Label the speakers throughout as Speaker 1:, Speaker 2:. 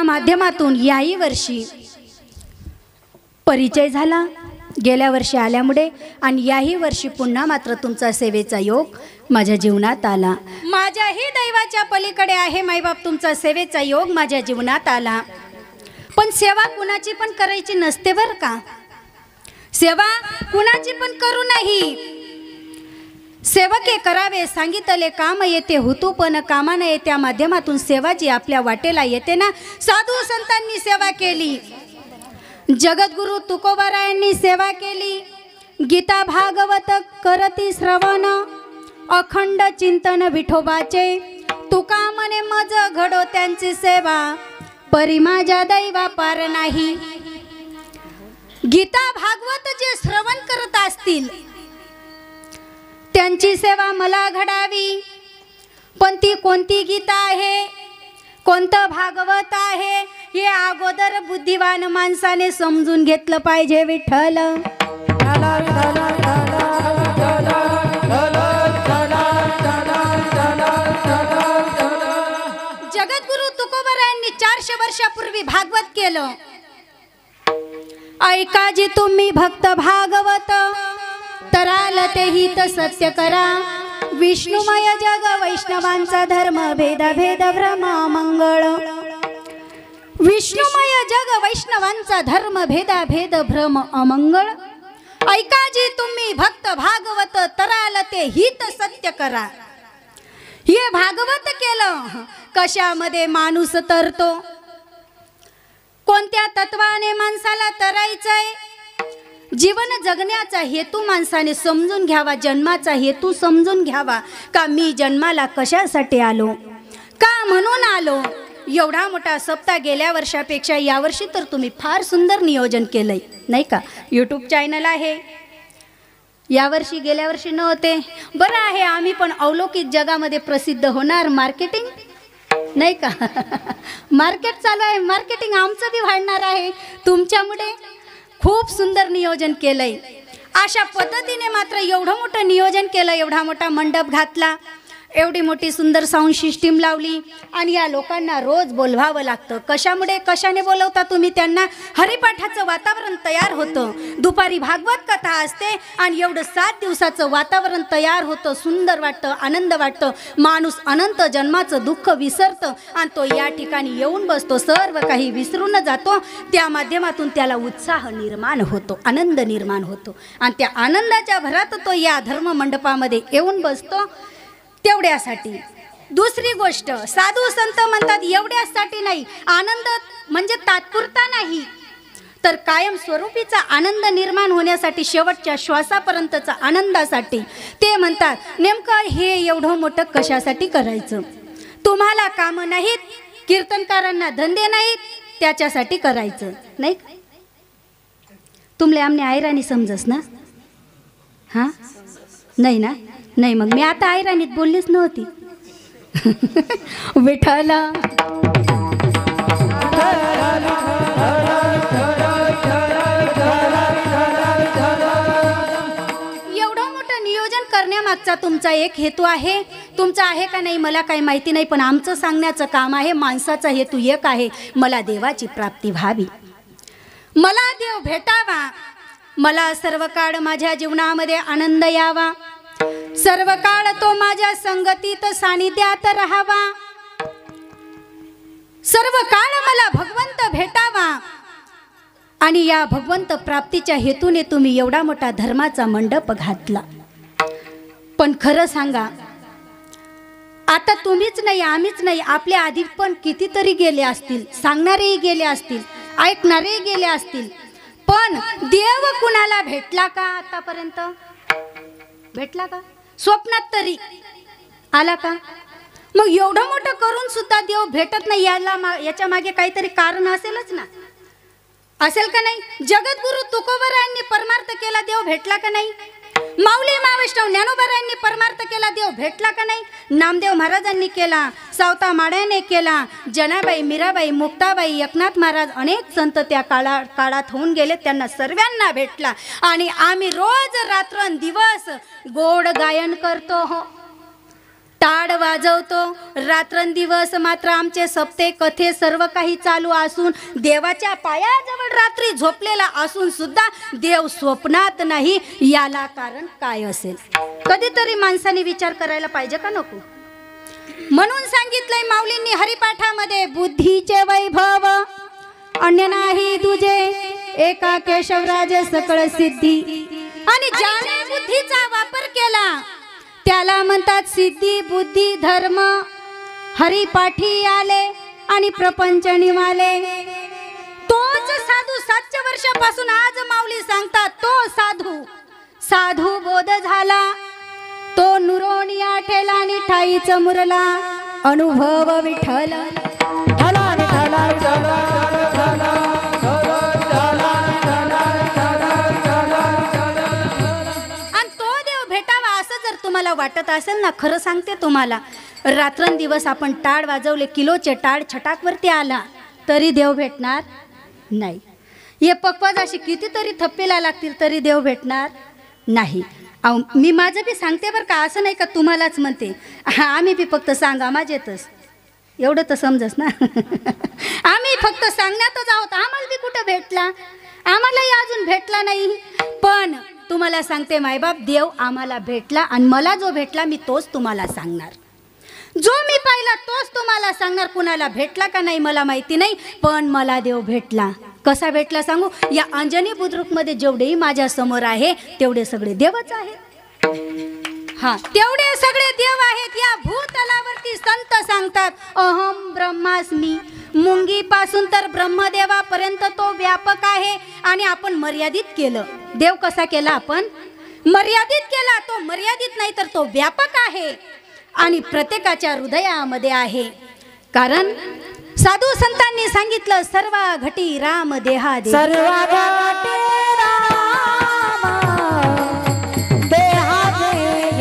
Speaker 1: त्या माध्यमातून याही वर्षी परिचय झाला, गेल्या वर्षी आल्यामुळे, आणि याही वर्षी पुन्हा मात्र तुमचा सेवेचा योग माझ्या जीवनात आला. माझ्याही दैवाच्या पलीकडे आहे माईबाप, तुमचा सेवेचा योग माझ्या जीवनात आला. पण सेवा कुणाची पण करायची नसते बरं का. सेवा कुणाची पण करू नाही. सेवके करावे सांगितले काम येते, हुतू पण कामा नये. त्या माध्यमातून सेवा जी आपल्या वाटेला येते ना, साधू संतांनी सेवा केली, जगद्गुरु तुकोबारायांनी सेवा केली, गीता भागवत करती श्रवण, अखंड चिंतन विठोबाचे, तुका म्हणे मज घडो त्यांची सेवा, परी माझ्या दैवा पार नाही. गीता भागवत जे श्रवण करत असतील त्यांची सेवा मला घडावी. पण ती कोणती गीता आहे, कोणतं भागवत आहे, हे अगोदर बुद्धिवान माणसाने समजून घेतलं पाहिजे. विठ्ठल जगद्गुरु तुकोबारायांनी 400 वर्षापूर्वी भागवत केलं. ऐका जी तुम्ही भक्त भागवत, तराल ते हित सत्य करा. विष्णुमय जग वैष्णवांचा धर्म, भेद भेद भ्रम मंगळ. विष्णुमय जग वैष्णवांचा धर्म, भेदा भेद भ्रम अमंगळ. ऐका जी तुम्ही भक्त भागवत, तराल ते हित सत्य करा. हे भागवत केलं, कशामध्ये माणूस तरतो, कोणत्या तत्वाने माणसाला तरायचंय, जीवन जगण्याचा हेतू माणसाने समजून घ्यावा, जन्माचा हेतू समजून घ्यावा. का मी जन्माला कशासाठी आलो, का म्हणून आलो. एवढा मोठा सप्ताह गेल्या वर्षापेक्षा यावर्षी तर तुम्ही फार सुंदर नियोजन केलंय नाही का. यूट्यूब चॅनल आहे, यावर्षी गेल्या वर्षी नव्हते. बरं आहे, आम्ही पण अलौकिक जगामध्ये प्रसिद्ध होणार. मार्केटिंग नाही का मार्केट चालू आहे, मार्केटिंग आमचं बी वाढणार आहे तुमच्यामुळे. खूप सुंदर नियोजन केलंय. अशा पद्धतीने मात्र एवढं मोठं नियोजन केलं, एवढा मोठा मंडप घातला, एवढी मोठी सुंदर साऊंड सिस्टीम लावली, आणि या लोकांना रोज बोलवावं लागतं. कशामुळे, कशाने बोलवता तुम्ही त्यांना. हरिपाठाचं वातावरण तयार होतं, दुपारी भागवत कथा असते, आणि एवढं 7 दिवसाचं वातावरण तयार होतं. सुंदर वाटतं, आनंद वाटतं. माणूस अनंत जन्माचं दुःख विसरतं आणि तो या ठिकाणी येऊन बसतो, सर्व काही विसरून जातो. त्या माध्यमातून त्याला उत्साह निर्माण होतो, आनंद निर्माण होतो, आणि त्या आनंदाच्या भरात तो या धर्म मंडपामध्ये येऊन बसतो. तेवढ्यासाठी. दुसरी गोष्ट, साधू संत म्हणतात एवढ्यासाठी नाही, आनंद म्हणजे तात्पुरता नाही, तर कायम स्वरूपीचा आनंद निर्माण होण्यासाठी, शेवटच्या श्वासापर्यंतचा आनंदासाठी. ते म्हणतात नेमकं हे एवढं मोठं कशासाठी करायचं. तुम्हाला कामं नाहीत, कीर्तनकारांना धंदे नाहीत, त्याच्यासाठी करायचं नाही. तुमले आमने आयराणी समजस ना. हां नाही ना, नाही मग मी आता आयराणीत बोललीच नव्हती. विठ्ठल एवढं मोठं नियोजन करण्यामागचा तुमचा एक हेतू आहे. तुमचा आहे का नाही मला काही माहिती नाही, पण आमचं सांगण्याचं काम आहे. माणसाचा हेतू एक आहे, मला देवाची प्राप्ती व्हावी, मला देव भेटावा, मला सर्व काळ माझ्या जीवनामध्ये आनंद यावा, सर्व काळ तो माझ्या संगतीत सानिध्यात राहावा, सर्व काळ मला भगवंत भेटावा. आणि या भगवंत प्राप्तीच्या हेतूने तुम्ही एवढा मोठा धर्माचा मंडप घातला. पण खरं सांगा, आता तुम्हीच नाही, आम्हीच नाही, आपल्या आधी पण कितीतरी गेले असतील, सांगणारेही गेले असतील, ऐकणारेही गेले असतील, पण देव कुणाला भेटला का आतापर्यंत? भेटला का? स्वप्नात तरी आला का? मग एवढं मोठं करून सुद्धा देव भेटत नाही, याच्या मागे काहीतरी कारण असेलच ना, असेल का नाही? जगद्गुरु तुकोबारायांनी परमार्थ केला, देव भेटला का नाही? माऊली महावैष्णव ज्ञानोबारायांनी परमार्थ केला, देव भेटला का नाही? नामदेव महाराजांनी केला, सावता माड्याने केला, जनाबाई, मीराबाई, मुक्ताबाई, एकनाथ महाराज, अनेक संत त्या काळात होऊन गेले, त्यांना सर्वांना भेटला. आणि आम्ही रोज रात्रंदिवस गोड गायन करतो. हो, टाळ वाजवतो, रात्रंदिवस मात्र आमचे सप्ते कथे सर्व काही चालू असून देवाच्या पायाजवळ रात्री झोपलेला असून सुद्धा देव स्वप्नात नाही, याला कारण काय असेल? कधीतरी माणसाने विचार करायला पाहिजे का नको? म्हणून सांगितलंय माऊलींनी हरिपाठामध्ये, बुद्धीचे वैभव अन्य नाही तुझे, एका केशवराज सकळ सिद्धी. आणि ज्याने बुद्धीचा वापर केला त्याला म्हणतात सिद्धी बुद्धी धर्म. हरिपाठी आले आणि प्रपंच निमाले. तोच साधू 700 वर्षापासून आज माऊली सांगतात, तो साधू बोध झाला, तो नुरोणी आठेला आणि ठाईच मुरला, अनुभव विठ्ठल तुम्हाला वाटत असेल ना, खरं सांगते तुम्हाला, रात्रंदिवस आपण टाळ वाजवले, किलोचे टाळ छटाकवरती आला तरी देव भेटणार नाही. हे पक्वाज अशी कितीतरी थप्पीला लागतील तरी देव भेटणार नाही. मी माझं बी सांगते बरं का, असं नाही का तुम्हालाच म्हणते. आम्ही बी फक्त सांगा माझेतच एवढं तर समजस ना. आम्ही फक्त सांगण्यातच आहोत. आम्हाला बी कुठं भेटला? आम्हालाही अजून भेटला नाही. पण तुम्हाला सांगते मायबाप, देव आम्हाला भेटला आणि मला जो भेटला मी तोच तुम्हाला सांगणार. जो मी पाहिला तोच तुम्हाला सांगणार. कुणाला भेटला का नाही मला माहिती नाही, पण मला देव भेटला. कसा भेटला सांगू? या अंजनी बुद्रुकमध्ये जेवढेही माझ्या समोर आहे तेवढे सगळे देवच आहेत. हा, तेवढे सगळे देव आहेत. या भूतलावरती संत सांगतात, अहम ब्रह्मास्मी. मुंगी पासून तर ब्रह्मदेवापर्यंत तो व्यापक आहे. आणि आपण मर्यादित केलं. देव कसा केला? आपण मर्यादित केला. तो मर्यादित नाही तर तो व्यापक आहे आणि प्रत्येकाच्या हृदयामध्ये आहे. कारण साधू संतांनी सांगितलं, सर्वा घटी राम देहादे, सर्वा घटी राम देहादे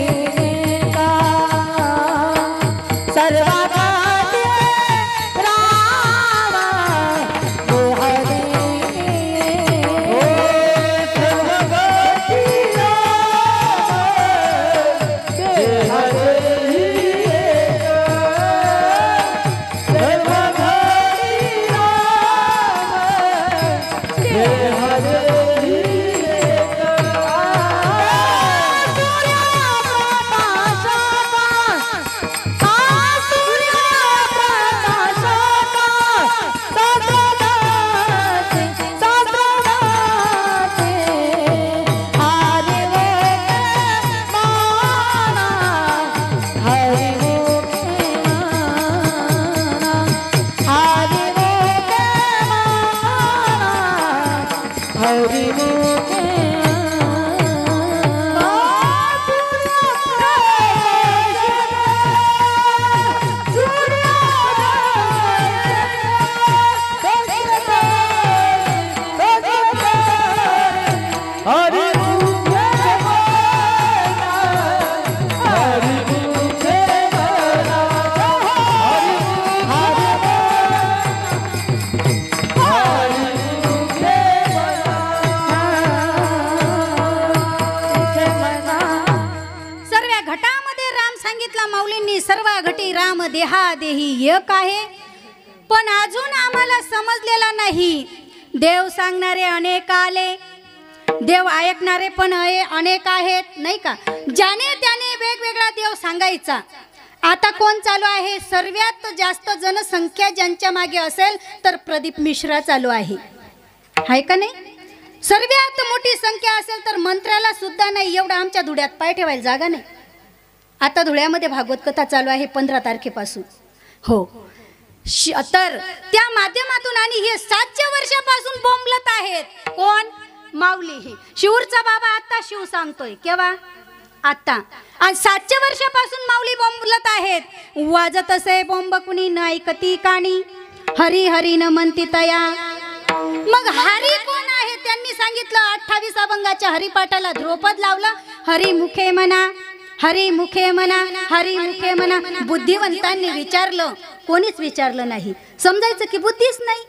Speaker 1: का, सर्वा देहादेही एक आहे. पण अजून आम्हाला समजलेला नाही. देव सांगणारे अनेक आले, देव ऐकणारे पण अनेक आहेत, नाही का? ज्याने त्याने वेगवेगळा देव सांगायचा. आता कोण चालू आहे? सर्वात जास्त जनसंख्या ज्यांच्या मागे असेल तर प्रदीप मिश्रा चालू आहे का नाही? सर्वात मोठी संख्या असेल तर मंत्र्याला सुद्धा नाही. एवढा आमच्या धुळ्यात पाय ठेवायला जागा नाही. आता धुळ्यामध्ये भागवत कथा चालू आहे 15 तारखेपासून. हो, तर त्या माध्यमातून आणि हे 700 वर्षापासून बोंबलत आहेत. कोण? माऊली. ही शिवूरचा बाबा आता शिव सांगतोय. केव्हा? आता. आणि 700 वर्षापासून माऊली बोंबलत आहेत. वाजत असे बोंब कुणी न ऐकती काणी, हरी हरी न म्हणती तया. मग हरी कोण आहे? त्यांनी सांगितलं 28 अभंगाच्या हरिपाठाला ध्रुपद लावलं. हरी मुखे म्हणा, हरी मुखे म्हणा, हरी मुखे म्हणा. बुद्धिवंतांनी विचारलं, कोणीच विचारलं नाही. समजायचं की बुद्धीच नाही.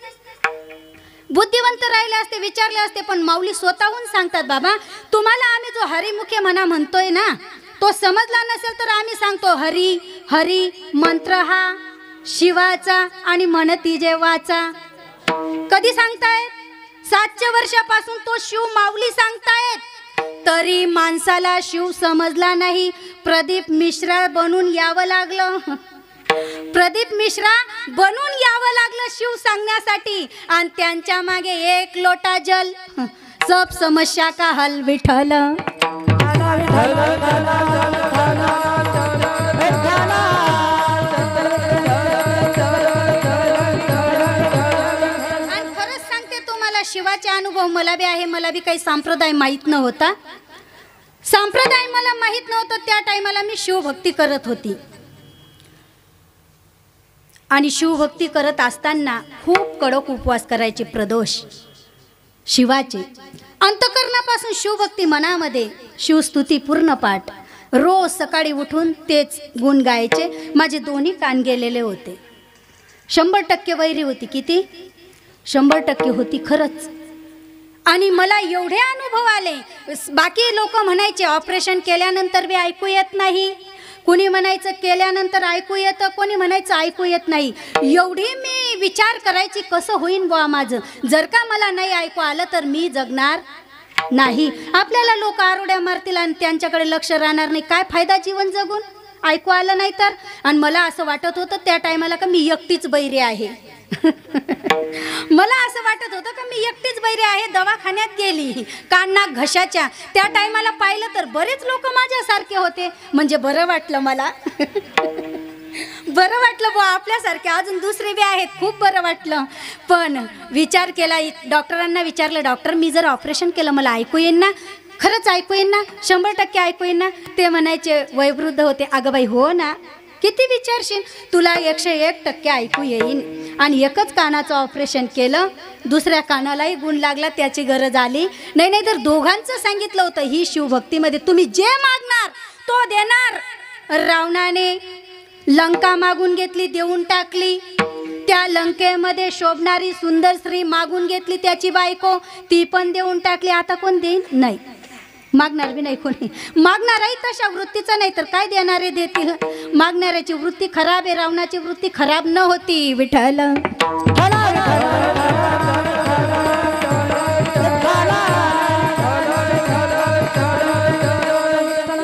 Speaker 1: बुद्धिवंत राहिले असते, विचारले असते. पण माऊली स्वतःहून सांगतात, बाबा तुम्हाला आम्ही जो हरिमुखे म्हणा म्हणतोय ना, तो समजला नसेल तर आम्ही सांगतो हरी हरी मंत्र हा शिवाचा आणि म्हणती जेवाचा. कधी सांगतायत? 700 वर्षापासून तो शिव माऊली सांगतायत, तरी माणसाला शिव समजला नाही. प्रदीप मिश्रा बनून यावं लागलं. प्रदीप मिश्रा बनून यावं लागलं शिव सांगण्यासाठी. आणि त्यांच्या मागे 1 लोटा जल, सब समस्या का हल विठ्ठल. शिवाचे अनुभव मला बी आहे. मला बी काही संप्रदाय माहीत नव्हता. संप्रदाय मला माहीत नव्हतं. त्या टायमाला मी शिवभक्ती करत होती. आणि शिवभक्ती करत असताना खूप कडक उपवास करायचे प्रदोष शिवाचे. अंतकरणापासून शिवभक्ती मनामध्ये, शिवस्तुती पूर्ण पाठ. रोज सकाळी उठून तेच गुण गायचे. माझे दोन्ही कान गेलेले होते. 100% वैरी होती. किती? 100% होती खरंच. आणि मला एवढे अनुभव आले. बाकी लोक म्हणायचे ऑपरेशन केल्यानंतर बी ऐकू येत नाही, कोणी म्हणायचं केल्यानंतर ऐकू येतं, कोणी म्हणायचं ऐकू येत नाही. एवढी मी विचार करायची कसं होईन बुवा माझं. जर का मला नाही ऐकू आलं तर मी जगणार नाही. आपल्याला लोक आरोड्या मारतील आणि त्यांच्याकडे लक्ष राहणार नाही. काय फायदा जीवन जगून ऐकू आलं नाही तर. आणि मला असं वाटत होतं त्या टायमाला का मी एकटीच बैरी आहे. मला असं वाटत होतं का मी एकटीच बैरी आहे. दवाखान्यात गेली कान नाक घशाच्या. त्या टायमाला पाहिलं तर बरेच लोक माझ्यासारखे होते. म्हणजे बरं वाटलं मला. बरं वाटलं बुवा आपल्यासारखे अजून दुसरे बी आहेत. खूप बरं वाटलं. पण विचार केला, डॉक्टरांना विचारलं, डॉक्टर मी जर ऑपरेशन केलं मला ऐकू येईन ना? खरंच ऐकू येईन ना? 100% ऐकू येईन ना? ते म्हणायचे, वयोवृद्ध होते, अगं बाई हो ना, किती विचारशील, तुला 101% ऐकू येईन. आणि एकच कानाचं ऑपरेशन केलं, दुसऱ्या कानालाही गुण लागला, त्याची गरज आली नाही. नाही तर दोघांचं सांगितलं होतं ही शिवभक्तीमध्ये तुम्ही जे मागणार तो देणार. रावणाने लंका मागून घेतली, देऊन टाकली. त्या लंकेमध्ये शोभणारी सुंदर स्त्री मागून घेतली, त्याची बायको, ती पण देऊन टाकली. आता कोण देईन? नाही, मागणार बी नाही कोणी. मागणाराही तशा वृत्तीचा नाही तर काय देणारे देतील. मागणाऱ्याची वृत्ती खराब आहे, रावणाची वृत्ती खराब न होती. विठ्ठल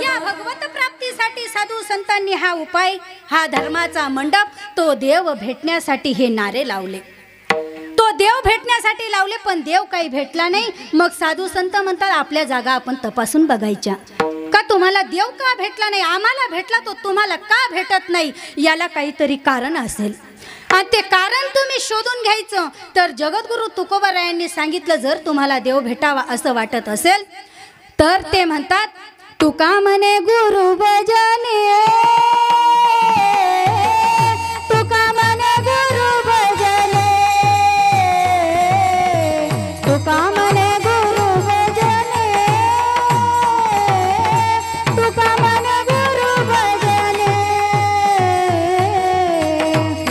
Speaker 1: या भगवत प्राप्तीसाठी साधू संतांनी हा उपाय, हा धर्माचा मंडप, तो देव भेटण्यासाठी हे नारे लावले. तो देव भेटण्यासाठी लावले, पण देव काही भेटला नाही. मग साधू संत म्हणतात आपल्या जागा आपण तपासून बघायच्या. का तुम्हाला देव का भेटला नाही? आम्हाला भेटला, तो तुम्हाला का भेटत नाही? याला काहीतरी कारण असेल. आणि ते कारण तुम्ही शोधून घ्यायचं. तर जगद्गुरु तुकोबारायांनी सांगितलं, जर तुम्हाला देव भेटावा असं वाटत असेल तर ते म्हणतात, तुका म्हणे गुरु भजने, तुका म्हणे गुरु भजने, तुका म्हणे गुरु भजने, तुका म्हणे गुरु भजने,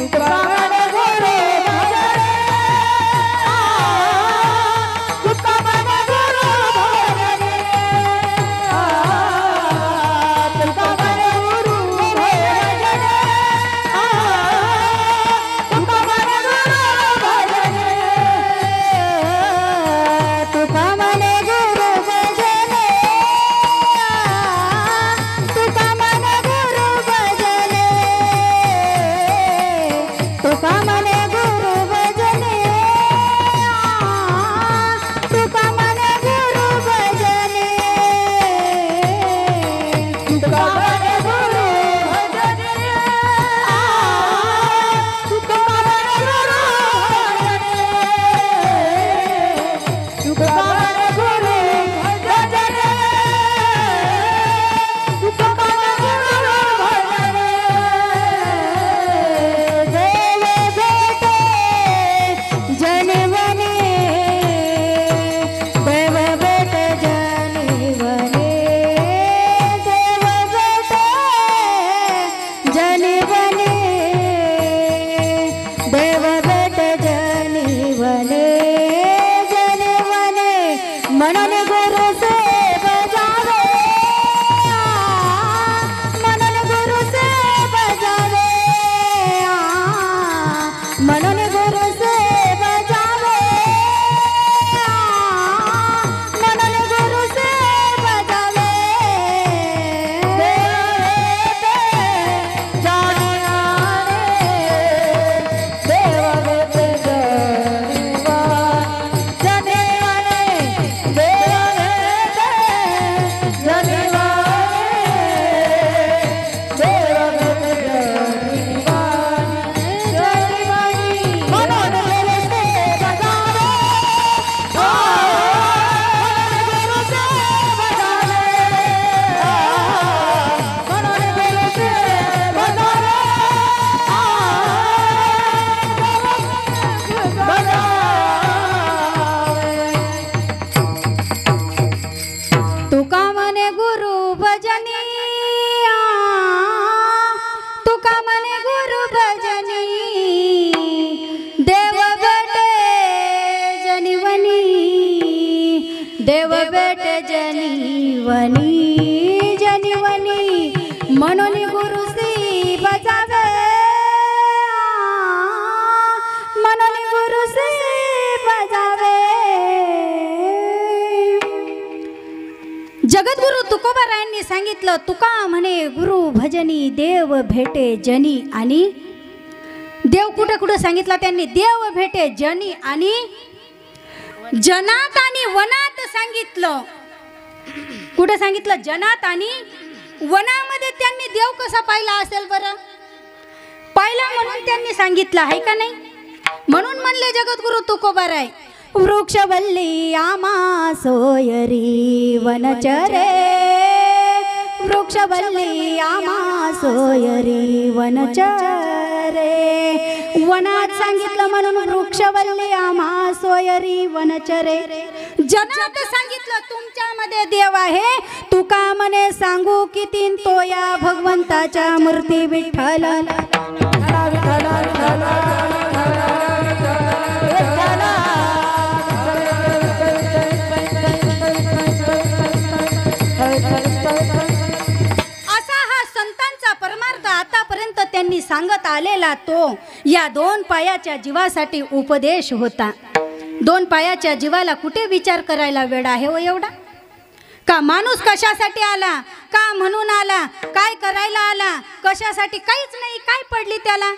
Speaker 1: तुका म्हणे गुरु भजने, तुका म्हणे गुरु भजने, तुका म्हणे गुरु भजने. वनी जनिवनी मनोनी गुरुसी बजावे मनोनी गुरुसी बजावे। जगद्गुरु तुकोबारायांनी सांगितलं, तुका म्हणे गुरु भजनी देव भेटे जनी, आणि देव कुठे कुठे सांगितलं त्यांनी, देव भेटे जनी आणि जनात आणि वनात सांगितलं। कुठे सांगितलं? जनात आणि वनामध्ये त्यांनी देव कसा पाहिला असेल बरं? पाहिला म्हणून त्यांनी सांगितलं आहे का नाही? म्हणून म्हणले जगद्गुरु तुकोबाराय, वृक्षवल्ली आमा सोयरी वनचरे, वृक्षवल्ली आमा सोयरी वनचरे। वनात सांगितलं म्हणून वृक्षवल्ली आमा सोयरी वनचरे। जनात सांगितलं तुमच्यामध्ये देव आहे, तुका म्हणे सांगू किती तो या भगवंताच्या मूर्ती विठ्ठल। परमार्थ आतापर्यंत त्यांनी सांगत आलेला तो या दोन पायाच्या जीवासाठी उपदेश होता। दोन पायाच्या जीवाला कुठे विचार करायला वेळ आहे हो एवढा? का माणूस कशासाठी आला, का म्हणून आला, काय करायला आला, कशासाठी? काहीच नाही। काय पडली त्याला?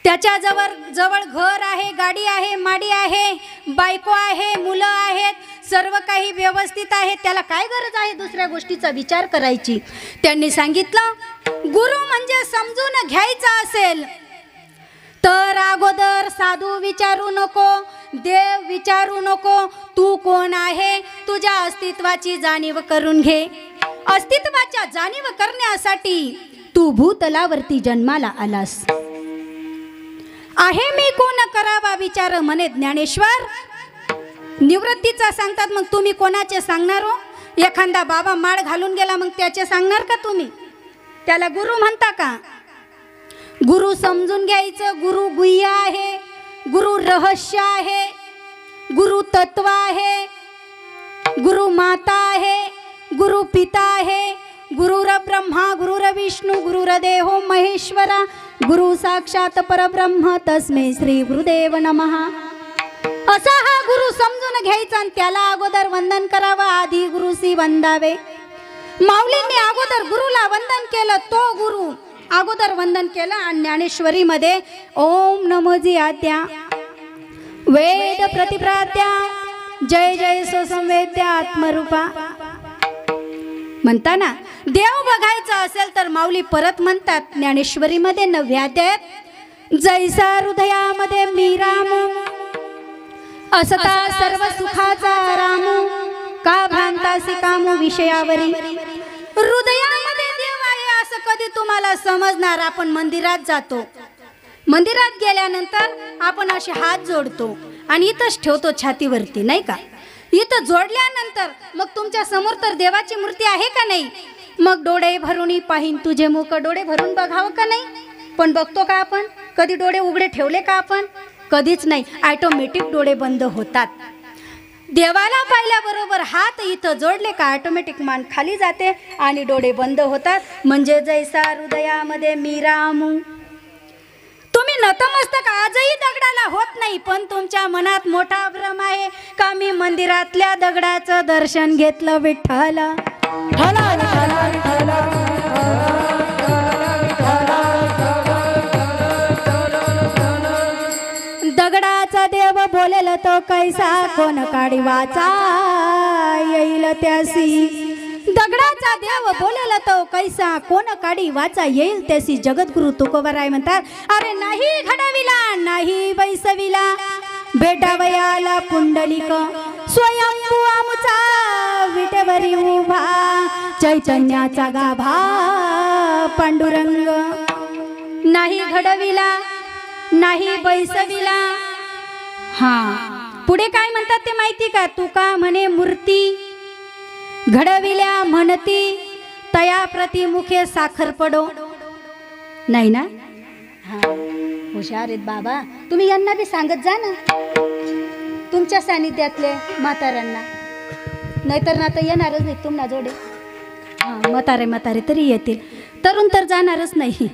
Speaker 1: त्याच्या जवळ घर आहे, गाडी आहे, माडी आहे, बायको आहे, मुलं आहेत, सर्व काही व्यवस्थित आहे। त्याला काय गरज आहे दुसऱ्या गोष्टीचा विचार करायची? त्यांनी सांगितलं, गुरु म्हणजे समजून घ्यायचा असेल तर अगोदर साधू विचारू नको, देव विचारू नको, तू कोण आहे तुझ्या अस्तित्वाची जाणीव करून घे। अस्तित्वाच्या जाणीव करण्यासाठी तू भूतलावरती जन्माला आलास। आहे मी कोण करावा विचार म्हणे ज्ञानेश्वर। निवृत्तीचा सांगतात, मग तुम्ही कोणाचे सांगणार हो? एखादा बाबा माळ घालून गेला मग त्याचे सांगणार का तुम्ही? त्याला गुरु म्हणता का? गुरु समजून घ्यायचं। गुरु गुह्य आहे, गुरु रहस्य आहे, गुरु तत्व आहे, गुरु माता आहे, गुरु पिता आहे, गुरुर ब्रह्मा गुरुर विष्णू गुरुर देहो महेश्वरा गुरु साक्षात परब्रह्म तस्मै श्री गुरुदेव नमः। असा हा गुरु समजून घ्यायचा आणि त्याला अगोदर वंदन करावं, आधी गुरुसी वंदावे। माऊलींनी अगोदर गुरुला वंदन केलं, तो गुरु अगोदर वंदन केलं। आणि ज्ञानेश्वरी मध्ये ओम नमोजी आद्या वेद प्रतिप्रात्या जय जय सो संवेद्या आत्मरूपा म्हणताना देव बघायचा असेल तर माऊली परत म्हणतात ज्ञानेश्वरी मध्ये 9व्या अध्यायात, जैसा हृदयामध्ये मी रामू असता सर्व सुखाचा रामू, का भ्रांतासी कामू विषयावरी। हृदयामध्ये देव आहे असं कधी तुम्हाला समजणार? आपण मंदिरात जातो, मंदिरात गेल्यानंतर आपण असे हात जोडतो आणि इथंच ठेवतो छातीवरती, नाही का? इथं जोडल्यानंतर मग तुमच्या समोर तर देवाची मूर्ती आहे का नाही? मग डोळे भरून पाहीन तुझे मुख, डोळे भरून बघावं का नाही? पण बघतो का आपण? कधी डोळे उघडे ठेवले का आपण? कधीच नाही। ऑटोमॅटिक डोळे बंद होतात। देवाला पाहिल्याबरोबर हात इथं जोडले का ऑटोमॅटिक मान खाली जाते आणि डोळे बंद होतात। म्हणजे जैसा हृदयामध्ये मी रामू। तुम्ही नतमस्तक आजही दगडाला होत नाही, पण तुमच्या मनात मोठा भ्रम आहे का मी मंदिरातल्या दगडाचं दर्शन घेतलं विठ्ठल। दगडाचा देव बोलेल तो कैसा, कोण काढी वाचा येईल त्यासी। दगडाचा देव बोलेल तो कैसा, कोण काढी वाचा येईल त्यासी। जगद्गुरु तुकोबाराय म्हणतात, अरे नाही घडविला नाही बैसविला, भेटावयाला पुंडलिक स्वयंभू आमचा विटेवरी उभा, चैतन्याचा गाभा पांडुरंग। नाही घडविला नाही बैसविला। हा पुढे काय म्हणतात ते माहिती का? तुका म्हणे मूर्ती घडविल्या म्हणती, तया प्रति मुखे साखर पडो। नाही ना? हा हुशार आहेत बाबा, तुम्ही यांना बी सांगत जा ना तुमच्या सानिध्यातले म्हाताऱ्यांना। नाहीतर ना तर येणारच नाही तुम्हाला जोडे. हां, म्हातारे तरी येतील, तरुण तर जाणारच नाही,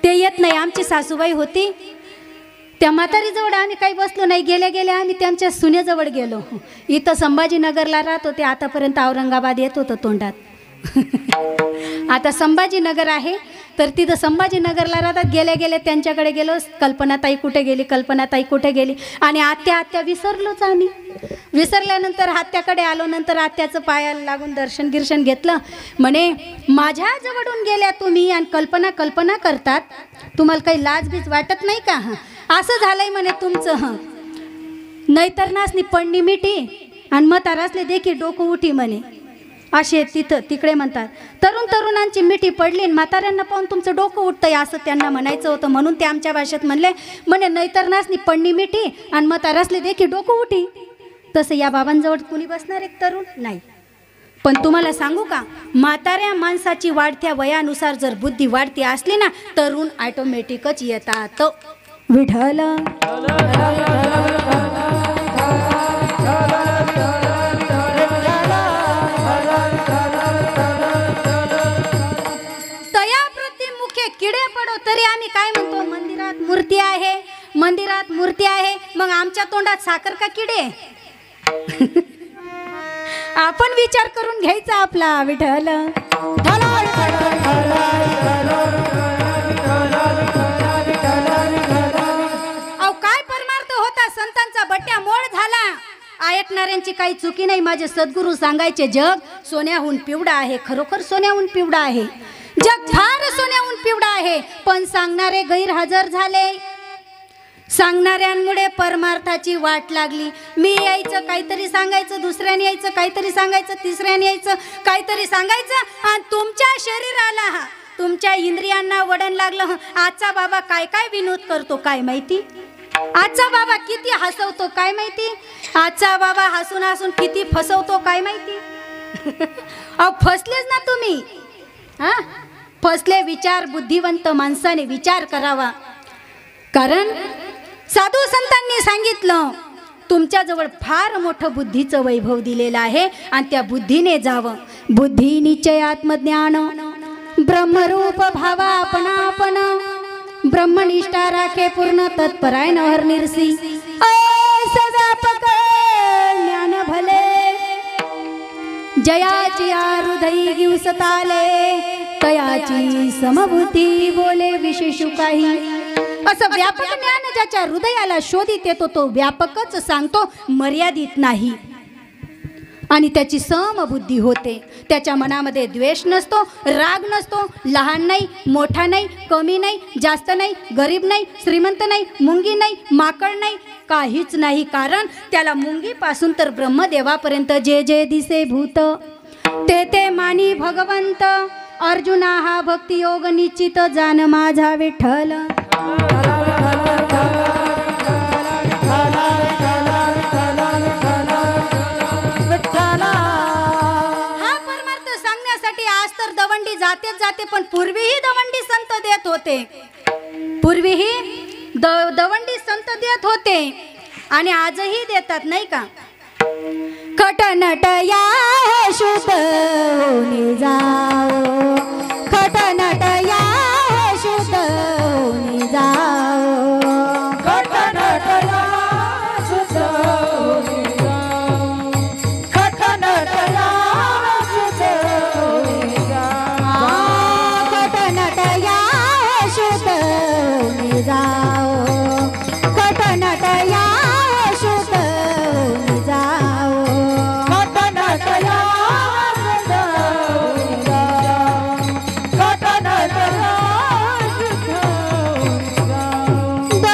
Speaker 1: ते येत नाही. आमची सासूबाई होती, त्या म्हातारीजवळ आम्ही काही बसलो नाही, गेल्या आम्ही त्यांच्या सुनेजवळ गेलो. इथं संभाजीनगरला राहत होते, आतापर्यंत औरंगाबाद येत होतं तोंडात. आता संभाजीनगर आहे, तर तिथं संभाजीनगरला राहतात. गेल्या त्यांच्याकडे गेलो, कल्पनाताई कुठे गेली आणि आत्या विसरलोच आम्ही. विसरल्यानंतर आत्याकडे आलो, नंतर आत्याचं पायाला लागून दर्शन गिर्शन घेतलं. म्हणे माझ्याजवळून गेल्या तुम्ही आणि कल्पना करतात, तुम्हाला काही लाजबीज वाटत नाही का? असं झालंय म्हणे तुमचं. नाहीतर नासनी पडणी मिठी आणि म्हातारासले देखी डोकं उठी म्हणे. असे तिकडे म्हणतात. तरुणांची मिठी पडली आणि म्हाताऱ्यांना पाहून तुमचं डोकं उठतंय असं त्यांना म्हणायचं होतं, म्हणून ते आमच्या भाषेत म्हणे नाहीतर नासनी पडणी मिठी आणि म्हातारासले देखी डोकं उठी. तसं या बाबांजवळ कुणी बसणार एक तरुण नाही. पण तुम्हाला सांगू का, म्हाताऱ्या माणसाची वाढत्या वयानुसार जर बुद्धी वाढती असली ना, तरुण ऑटोमॅटिकच येतात. विठ्ठल किडे पडो तरी आम्ही काय म्हणतो, मंदिरात मूर्ती आहे. मग आमच्या तोंडात साखर का किडे? आपण विचार करून घ्यायचा आपला. विठ्ठल अहो काय परमार्थ होता, संतांचा बट्ट्या मोड झाला. ऐकणाऱ्यांची काही चुकी नाही. माझे सद्गुरू सांगायचे, जग सोन्याहून पिवळा आहे. खरोखर सोन्याहून पिवळा आहे जग, फार सोन्याहून पिवळा आहे. पण सांगणारे गैरहजर झाले. सांगणाऱ्यांमुळे परमार्थाची वाट लागली. मी यायचं काहीतरी सांगायचं, दुसऱ्याने यायचं काहीतरी सांगायचं, तिसऱ्याने यायचं काहीतरी सांगायचं, आणि तुमच्या शरीराला तुमच्या इंद्रियांना वडण लागलं. आजचा बाबा काय काय विनोद करतो काय माहिती, आजचा बाबा किती हसवतो काय माहिती, आजचा बाबा हसून हसून किती फसवतो काय माहिती. अहो फसलेच ना तुम्ही. हां, फसले. विचार बुद्धिवंत माणसाने विचार करावा. कारण साधू संतांनी सांगितलं, तुमच्याजवळ फार मोठं बुद्धीचं वैभव दिलेलं आहे आणि त्या बुद्धीने जावं. बुद्धी निश्चय आत्मज्ञान ब्रह्मरूप भावा आपण ब्रह्मनिष्ठा राखे पूर्ण तत्परायण हर निर्सी व्यापक ज्ञान भले जयाची हृदयी गिवसताले तयाची समभूती बोले विशेष काही. असं व्यापक ज्ञान ज्याच्या हृदयाला शोधित येतो तो व्यापकच सांगतो, मर्यादित नाही. आणि त्याची समबुद्धी होते. त्याच्या मनामध्ये द्वेष नसतो, राग नसतो. लहान नाही, मोठा नाही, कमी नाही, जास्त नाही, गरीब नाही, श्रीमंत नाही, मुंगी नाही, माकड नाही, काहीच नाही. कारण त्याला मुंगीपासून तर ब्रह्मदेवापर्यंत जे जे दिसे भूत ते मानी भगवंत. अर्जुना हा भक्तियोग निश्चित जान माझा विठ्ठल. जाते पण पूर्वीही दवंडी संत देत होते. पूर्वीही दवंडी संत देत होते आणि आजही देतात नाही का. खटनट या शुद्ध होऊन जाओ, खटनट या शुद्ध होऊन जाओ, खटनट या शुद्ध होऊन जाओ, खटनट या शुद्ध होऊन जाओ, खटनट या शुद्ध होऊन जाओ, खटनट या शुद्ध होऊन जाओ, खटनट या शुद्ध होऊन जाओ, खटनट या शुद्ध होऊन जाओ.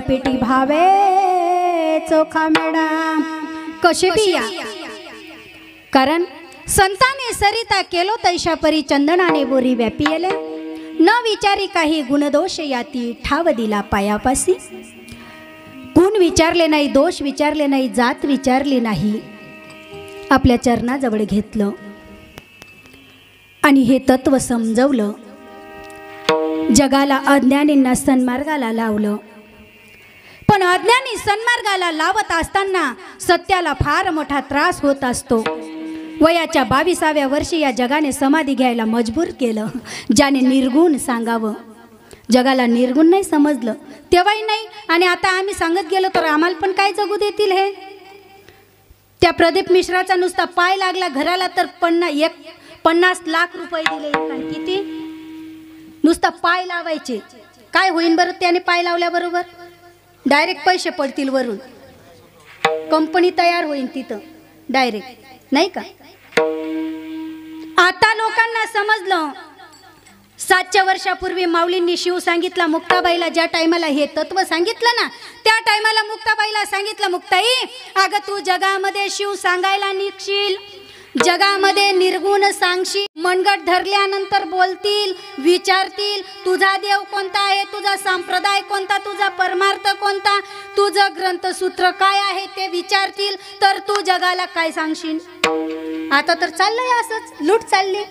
Speaker 1: पेटी भावे चोखा मेडा कसे बिया, कारण संताने सरिता केलो तैशा परी चंदनाने बोरी व्यापियले, न विचारी काही गुणदोष याती ठाव दिला पायापासी. गुण विचारले नाही, दोष विचारले नाही, जात विचारली नाही, आपल्या चरणाजवळ घेतलं आणि हे तत्व समजवलं. जगाला अज्ञानींना सन्मार्गाला लावलं. पण अज्ञानी सन्मार्गाला लावत असताना सत्याला फार मोठा त्रास होत असतो. वयाच्या 22व्या वर्षी या जगाने समाधी घ्यायला मजबूर केलं. ज्याने निर्गुण सांगावं, जगाला निर्गुण नाही समजलं तेव्हाही नाही, आणि आता आम्ही सांगत गेलो तर आम्हाला पण काय जगू देतील. हे त्या प्रदीप मिश्राचा नुसता पाय लागला घराला तर 50 लाख रुपये दिले. किती नुसता पाय लावायचे, काय होईन बरं त्याने पाय लावल्याबरोबर? डायरेक्ट पैसे पडतील वरून, कंपनी तयार होईल तिथं डायरेक्ट, नाही का? आता लोकांना समजलं. 700 वर्षापूर्वी माऊलींनी शिव सांगितला मुक्ताबाईला. ज्या टायमाला हे तत्व सांगितलं ना, त्या टायमाला मुक्ताबाईला सांगितलं, मुक्ताई अगं तू जगामध्ये शिव सांगायला निघशील, जगामध्ये निर्गुण सांगशील, मनगट धरल्यानंतर बोलतील, विचारतील तुझा देव कोणता आहे, तुझा संप्रदाय कोणता, तुझा परमार्थ कोणता, तुझं ग्रंथसूत्र काय आहे ते विचारतील, तर तू जगाला काय सांगशील? आता तर चाललंय असंच, लूट चालली.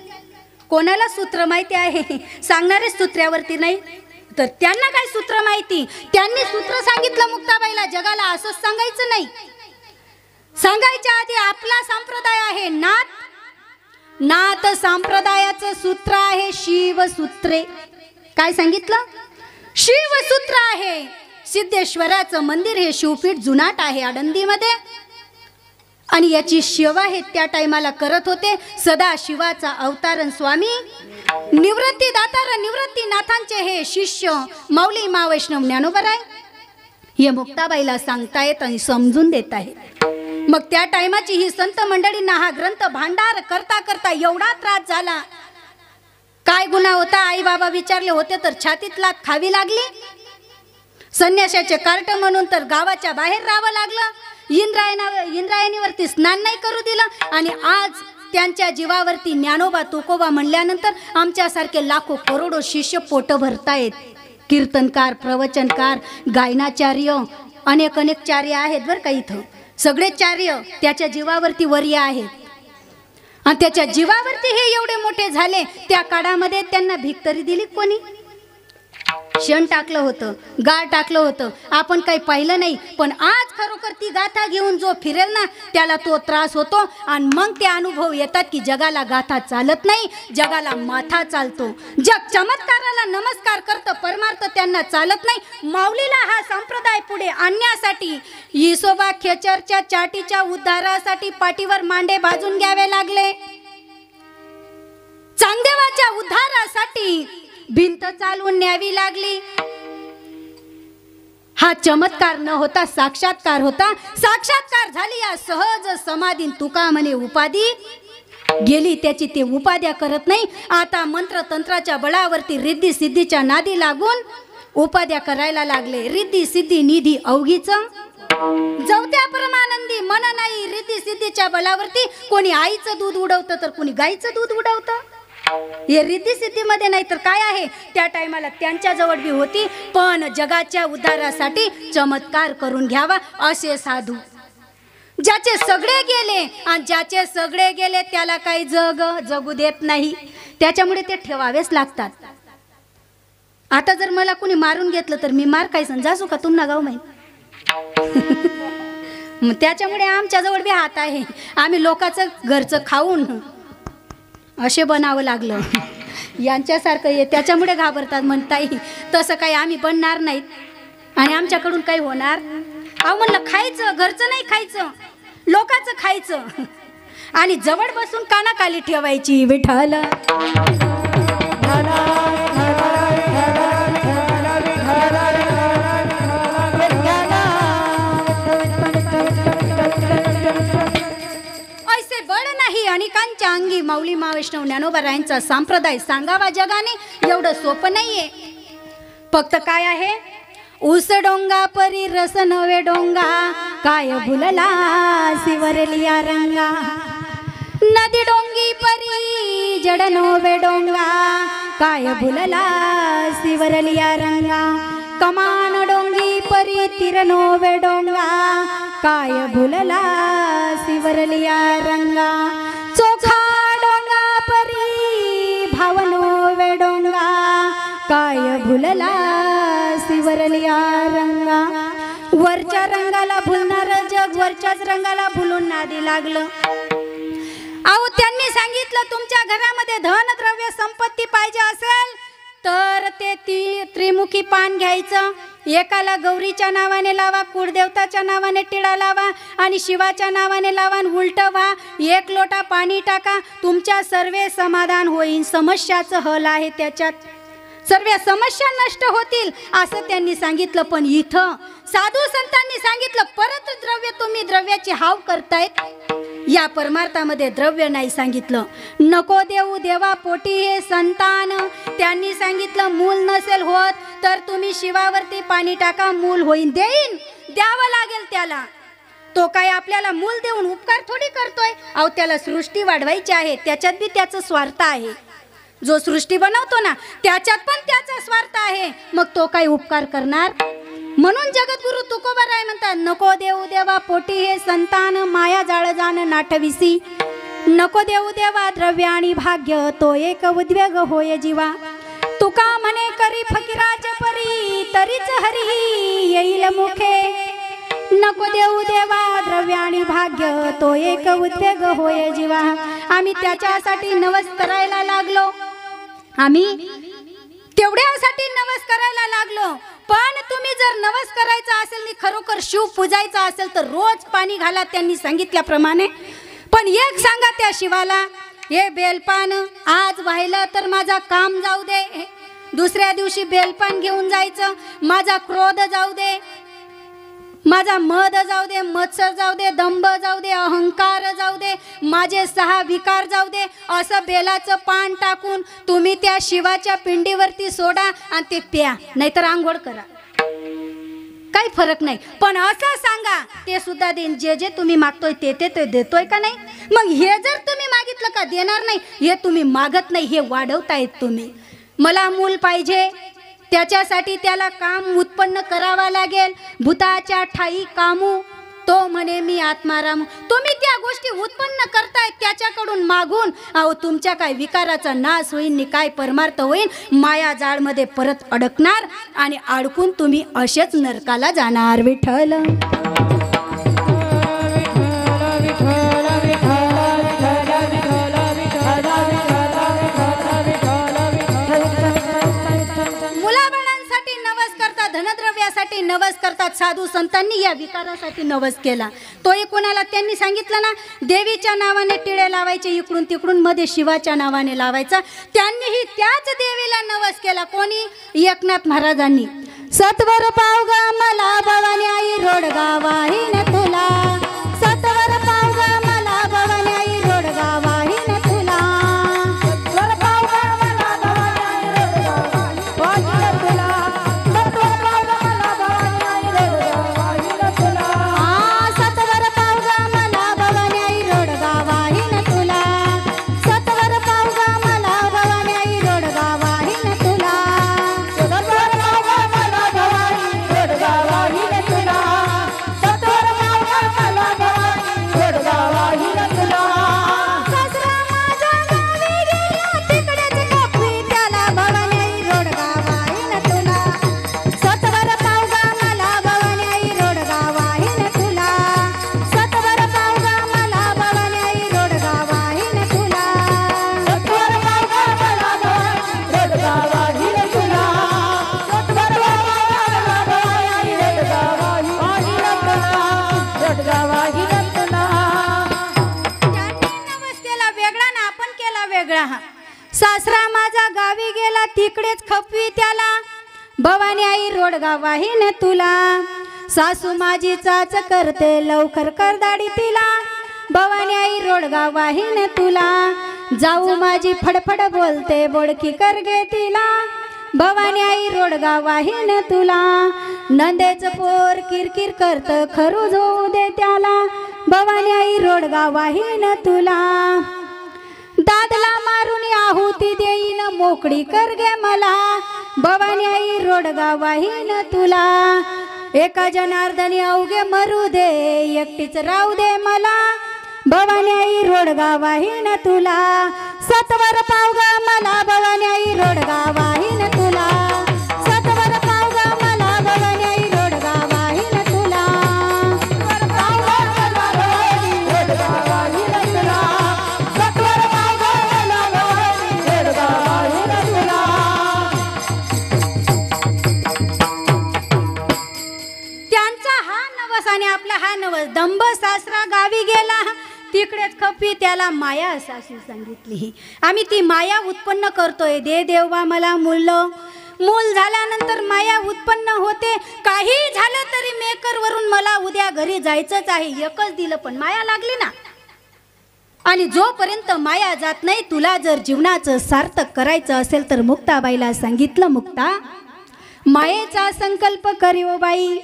Speaker 1: कोणाला सूत्र माहिती आहे? सांगणारे सूत्रावरती नाही, तर त्यांना काय सूत्र माहिती? त्यांनी सूत्र सांगितलं मुक्ताबाईला, जगाला असंच सांगायचं नाही. सांगायच्या आधी आपला संप्रदाय आहे नाथ, नाथ संप्रदायाचं सूत्र आहे शिवसूत्रे. काय सांगितलं? शिवसूत्र आहे. सिद्धेश्वराचं मंदिर हे शिवपीठ जुनाट आहे आळंदीमध्ये, आणि याची सेवा हे त्या टायमाला करत होते सदा शिवाचा अवतारण स्वामी निवृत्ती दातार निवृत्तीनाथांचे हे शिष्य माऊली मा वैष्णव ज्ञानोबराय. हे मुक्ताबाईला सांगतायत आणि समजून देत आहेत. मग त्या टायमाची ही संत मंडळींना हा ग्रंथ भांडार करता करता एवढा त्रास झाला. काय गुन्हा होता आई बाबा विचारले होते तर छातीत लात खावी लागली. संन्याशाचे कार्ट म्हणून तर गावाच्या बाहेर राहावं लागलं. इंद्रायणीवरती स्नान नाही करू दिलं, आणि आज त्यांच्या जीवावरती ज्ञानोबा तुकोबा म्हणल्यानंतर आमच्यासारखे लाखो करोडो शिष्य पोट भरतायत. कीर्तनकार, प्रवचनकार, गायनाचार्य, अनेक चार्य आहेत बरं का. इथं सगळे चार्य त्याच्या जीवावरती वर्य आहेत, आणि त्याच्या जीवावरती हे एवढे मोठे झाले. त्या काळामध्ये त्यांना भीक तरी दिली कोणी? शेण टाकलं होतं, गाळ टाकलं होतं, आपण काही पाहिलं नाही. पण आज खरोखर ती गाथा घेऊन जो फिरेल ना त्याला तो त्रास होतो, आणि मग ते अनुभव येतात की जगाला गाथा चालत नाही, जगाला माथा चालतो. जग चमत्काराला नमस्कार करतं, परमार्थ त्यांना चालत नाही. माऊलीला हा संप्रदाय पुढे आणण्यासाठी इसोबा खेचरच्या चाटीच्या उद्धारासाठी पाठीवर मांडे भाजून घ्यावे लागले. चांगदेवाच्या उद्धारासाठी भिंत चालवून न्यावी लागली. हा चमत्कार न होता साक्षात्कार होता. साक्षात्कार झाली या सहज समाधीन. तुका म्हणे उपाधी गेली, त्याची ते उपाध्या करत नाही. आता मंत्र तंत्राच्या बळावरती रिद्धी सिद्धीच्या नादी लागून उपाध्या करायला लागले. रिद्धी सिद्धी निधी अवघीच जवत्या परमानंदी मन नाही. रिद्धी सिद्धीच्या बळावरती कोणी आईचं दूध उडवतं तर कोणी गाईचं दूध उडवतं. हे रिद्धी सिद्धीमध्ये नाही तर काय आहे? त्या टायमाला त्यांच्या जवळ बी होती, पण जगाच्या उद्धारासाठी चमत्कार करून घ्यावा असे साधू. ज्याचे सगळे गेले, आणि ज्याचे सगळे गेले त्याला काही जगू देत नाही. त्याच्यामुळे ते ठेवावेच लागतात. आता जर मला कोणी मारून घेतलं तर मी मार काय समजासू का तुम्हाला गाव माहीत. मग त्याच्यामुळे आमच्या जवळ बी हात आहे. आम्ही लोकांचं घरचं खाऊन असे बनावं लागलं. यांच्यासारखं हे त्याच्यामुळे घाबरतात म्हणताई. तसं काही आम्ही बनणार नाहीत आणि आमच्याकडून काही होणार. अहो म्हणलं खायचं, घरचं नाही खायचं, लोकांचं खायचं, आणि जवळ बसून कानाखाली ठेवायची विठ्ठल. अनेकांच्या अंगी माऊली मा वैष्णव ज्ञानोबारायांचा संप्रदाय सांगावा जगाने एवढं सोपं नाहीये. फक्त काय आहे, ऊस डोंगा परी रस नवे डोंगा, काय भुलला सिवरलिया रंगा. नदी डोंगी परी जड नवे डोंगा, काय भुलला सिवरलिया रंगा. कमान डोंगी परी तिर नवे डोंगा, काय भुलला सिवरलिया रंगा. चोखा डोंगा परी भावनो वे डोंगा, काय भुलला सिवरलिया रंगा. वरच्या रंगाला भुलणार जग वरच्याच रंगाला भुलून नादी लागलं. अहो त्यांनी सांगितलं तुमच्या घरामध्ये धन द्रव्य संपत्ती पाहिजे असेल तर ते त्रिमुखी पान घ्यायचं. एकाला गौरीच्या नावाने लावा, कुळदेवताच्या नावाने टिळा लावा आणि शिवाच्या नावाने लावा आणि उलटं व्हा. 1 लोटा पाणी टाका, तुमच्या सर्व समाधान होईल. समस्याचं हल आहे त्याच्यात, सर्व समस्या नष्ट होतील असं त्यांनी सांगितलं. पण इथं साधू संतांनी सांगितलं परत द्रव्य, तुम्ही द्रव्याची हाव करतायत. या परमार्थामध्ये द्रव्य नाही सांगितलं. नको देऊ देवा पोटी हे संतान. त्यांनी सांगितलं मूल नसेल होत तर तुम्ही शिवावरती पाणी टाका, मूल होईन. देईन, द्यावं लागेल त्याला. तो काय आपल्याला मूल देऊन उपकार थोडी करतोय. अहो त्याला सृष्टी वाढवायची आहे, त्याच्यात बी त्याचं स्वार्थ आहे. जो सृष्टी बनवतो ना त्याच्यात पण त्याचा स्वार्थ आहे. मग तो काय उपकार करणार. म्हणून जगद्गुरु तुकोबाराय म्हणतात नको देऊ देवा पोटी हे संतान, माया जाळ जाण नाठविसी. नको देऊ देवा द्रव्य आणि भाग्य, तो एक उद्वेग होय जीवा. तुका म्हणे करी फकीराज परी, तरीच हरी येईल मुखे. नको देऊ देवा द्रव्य आणि भाग्य, तो एक उद्वेग होय जीवा. आम्ही त्याच्यासाठी नवस करायला लागलो, आम्ही तेवढ्यासाठी नवस करायला लागलो. पण तुम्ही जर नवस करायचा असेल आणि खरोखर शिव पूजायचा असेल तर रोज पाणी घाला त्यांनी सांगितल्याप्रमाणे. पण एक सांगा त्या शिवाला, हे बेलपान आज वाहिलं तर माझा काम जाऊ दे, दुसऱ्या दिवशी बेलपान घेऊन जायचं. माझा क्रोध जाऊ दे, माझा मद जाऊ दे, मत्सर जाऊ दे, दंभ जाऊ दे, अहंकार जाऊ दे, माझे 6 विकार जाऊ दे. असं बेलाचं पान टाकून तुम्ही त्या शिवाच्या पिंडीवरती सोडा आणि ते प्या, नाहीतर आंघोळ करा, काही फरक नाही. पण असं सांगा ते सुद्धा देईन. जे जे तुम्ही मागतोय ते ते देतोय का नाही. मग हे जर तुम्ही मागितलं का देणार नाही, हे तुम्ही मागत नाही, हे वाढवतायत तुम्ही. मला मूल पाहिजे, त्याच्यासाठी त्याला काम उत्पन्न करावा लागेल. भूताच्या ठाई कामू, तो म्हणे मी आत्माराम. तुम्ही त्या गोष्टी उत्पन्न करतायत त्याच्याकडून मागून. अहो तुमच्या काय विकाराचा नाश होईल नि काय परमार्थ होईल. माया जाळमध्ये परत अडकणार आणि अडकून तुम्ही असेच नरकाला जाणार. विठ्ठल धनद्रव्यासाठी नवस करतात. साधू संतांनी या विकारासाठी नवस केला. तोही कोणाला त्यांनी सांगितलं ना, देवीच्या नावाने टिळे लावायचे इकडून तिकडून, मध्ये शिवाच्या नावाने लावायचा. त्यांनीही त्याच देवीला नवस केला. कोणी? एकनाथ महाराजांनी. सत्वर पावगा मला भवानी आई रोडगा वाहीन तुला, सत्वर पावगा मला भवानी आई रोडगा वाहीन तुला, सत्वर पावगा मला भवानी आई रोडगा वाहीन तुला, सत्वर पावगा मला भवानी आई रोडगा वाहीन तुला, सत्वर पावगा मला भवानी आई रोडगा वाहीन तुला, सत्वर पावगा मला भवानी आई रोडगा वाहीन तुला, सत्वर पावगा मला भवानी रोडगा वाहीन तुला, सत्वर पावगा मला भवानी रोडगा वाहीन तुला. सासरा माझ्या गावी गेला तिकडेच कापवी त्याला भवानी आई रोडगा वाहीन तुला, सत्वर पावगा मला भवानी आई रोडगा वाहीन तुला, सत्वर पावगा मला भवानी आई रोडगा वाहीन तुला, सत्वर पावगा मला भवानी रोडगा वाहीन तुला, सत्वर पावगा मला भवानी आई रोडगा वाहीन तुला, रोडगा वाहीन तुला. त्यांनी नवस केला वेगळा ना आपण केला वेगळा. सासरा माझा गावी गेला तिकडेच खपवी त्याला भवानी आई रोडगा वाहीन तुला, सासू माझी चाच करते लवकर कर दाढी तिला, भवानी आई रोडगा वाहीन तुला, जाऊ माझी फडफड बोलते बोडकी कर गे तिला, भवानी आई रोडगा वाहीन तुला, नंदेच पोर किरकिर करत खरूज होऊ दे त्याला, भवानी आई रोडगा वाहीन तुला, दादला मारून आहुती देईन मोकळी कर गे मला, भवानी आई रोडगा वाहीन तुला, एका जनार्दनी अवघे मरू दे एकटीच राहू दे मला, भवानी आई रोडगा वाहीन तुला, सतवर पावगा मला भवानी आई रोडगा वाहीन तुला, सतवर पावगा मला भवानी आई रोडगा वाहीन तुला, सतवर पावगा मला भवानी रोडगा वाहीन तुला. त्यांचा हा नवस आणि आपला हा नवस. दंभ सासरा गावी गेला तिकडेच खपी त्याला माया अशी सांगितली. आम्ही ती माया उत्पन्न करतोय. दे देवा मला मूल, मूल झाल्यानंतर माया उत्पन्न होते. काही झालं तरी मेकर वरून मला उद्या घरी जायचंच आहे. एकच दिलं पण माया लागली ना. आणि जोपर्यंत माया जात नाही, तुला जर जीवनाचं सार्थक करायचं असेल तर मुक्ताबाईला सांगितलं, मुक्ता मायेचा संकल्प करीव बाई,